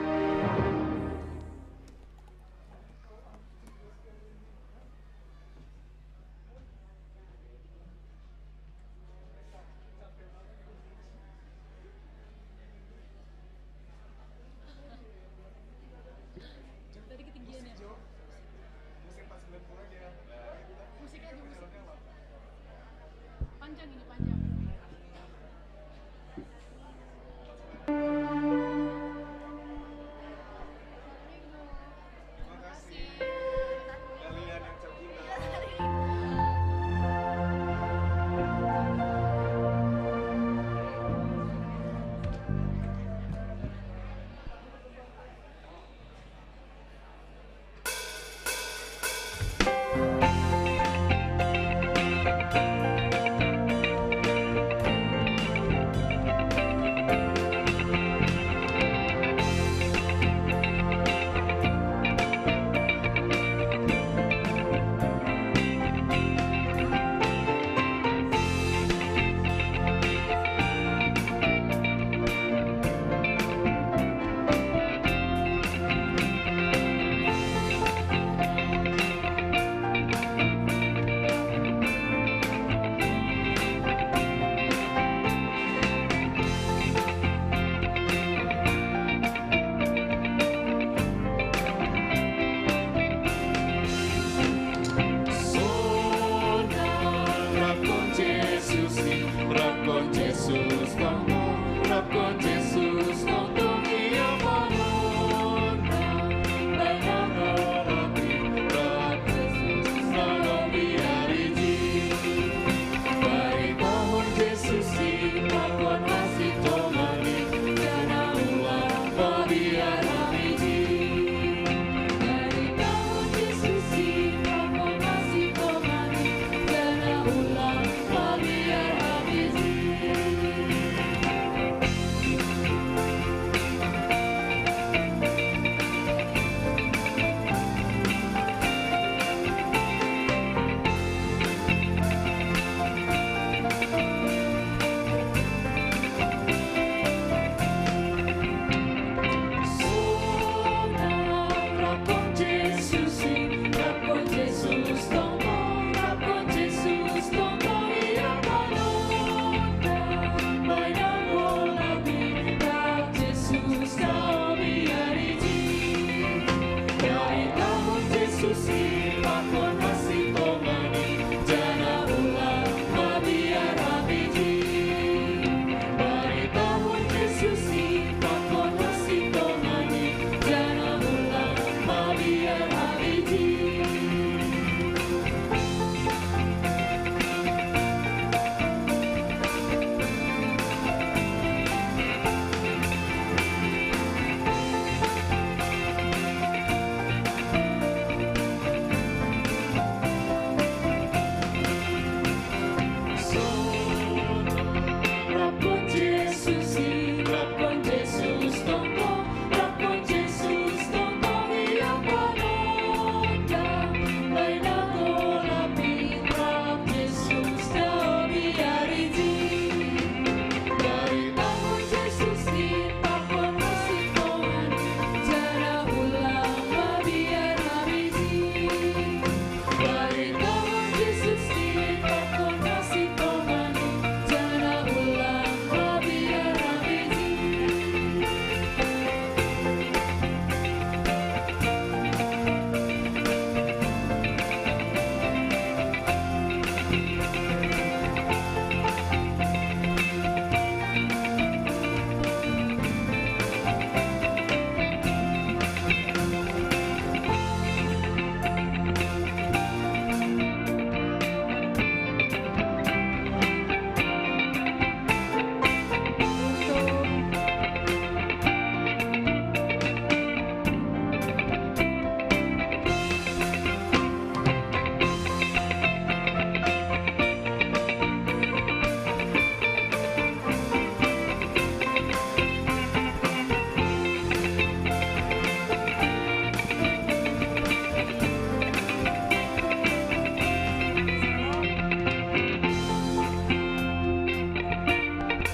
Susi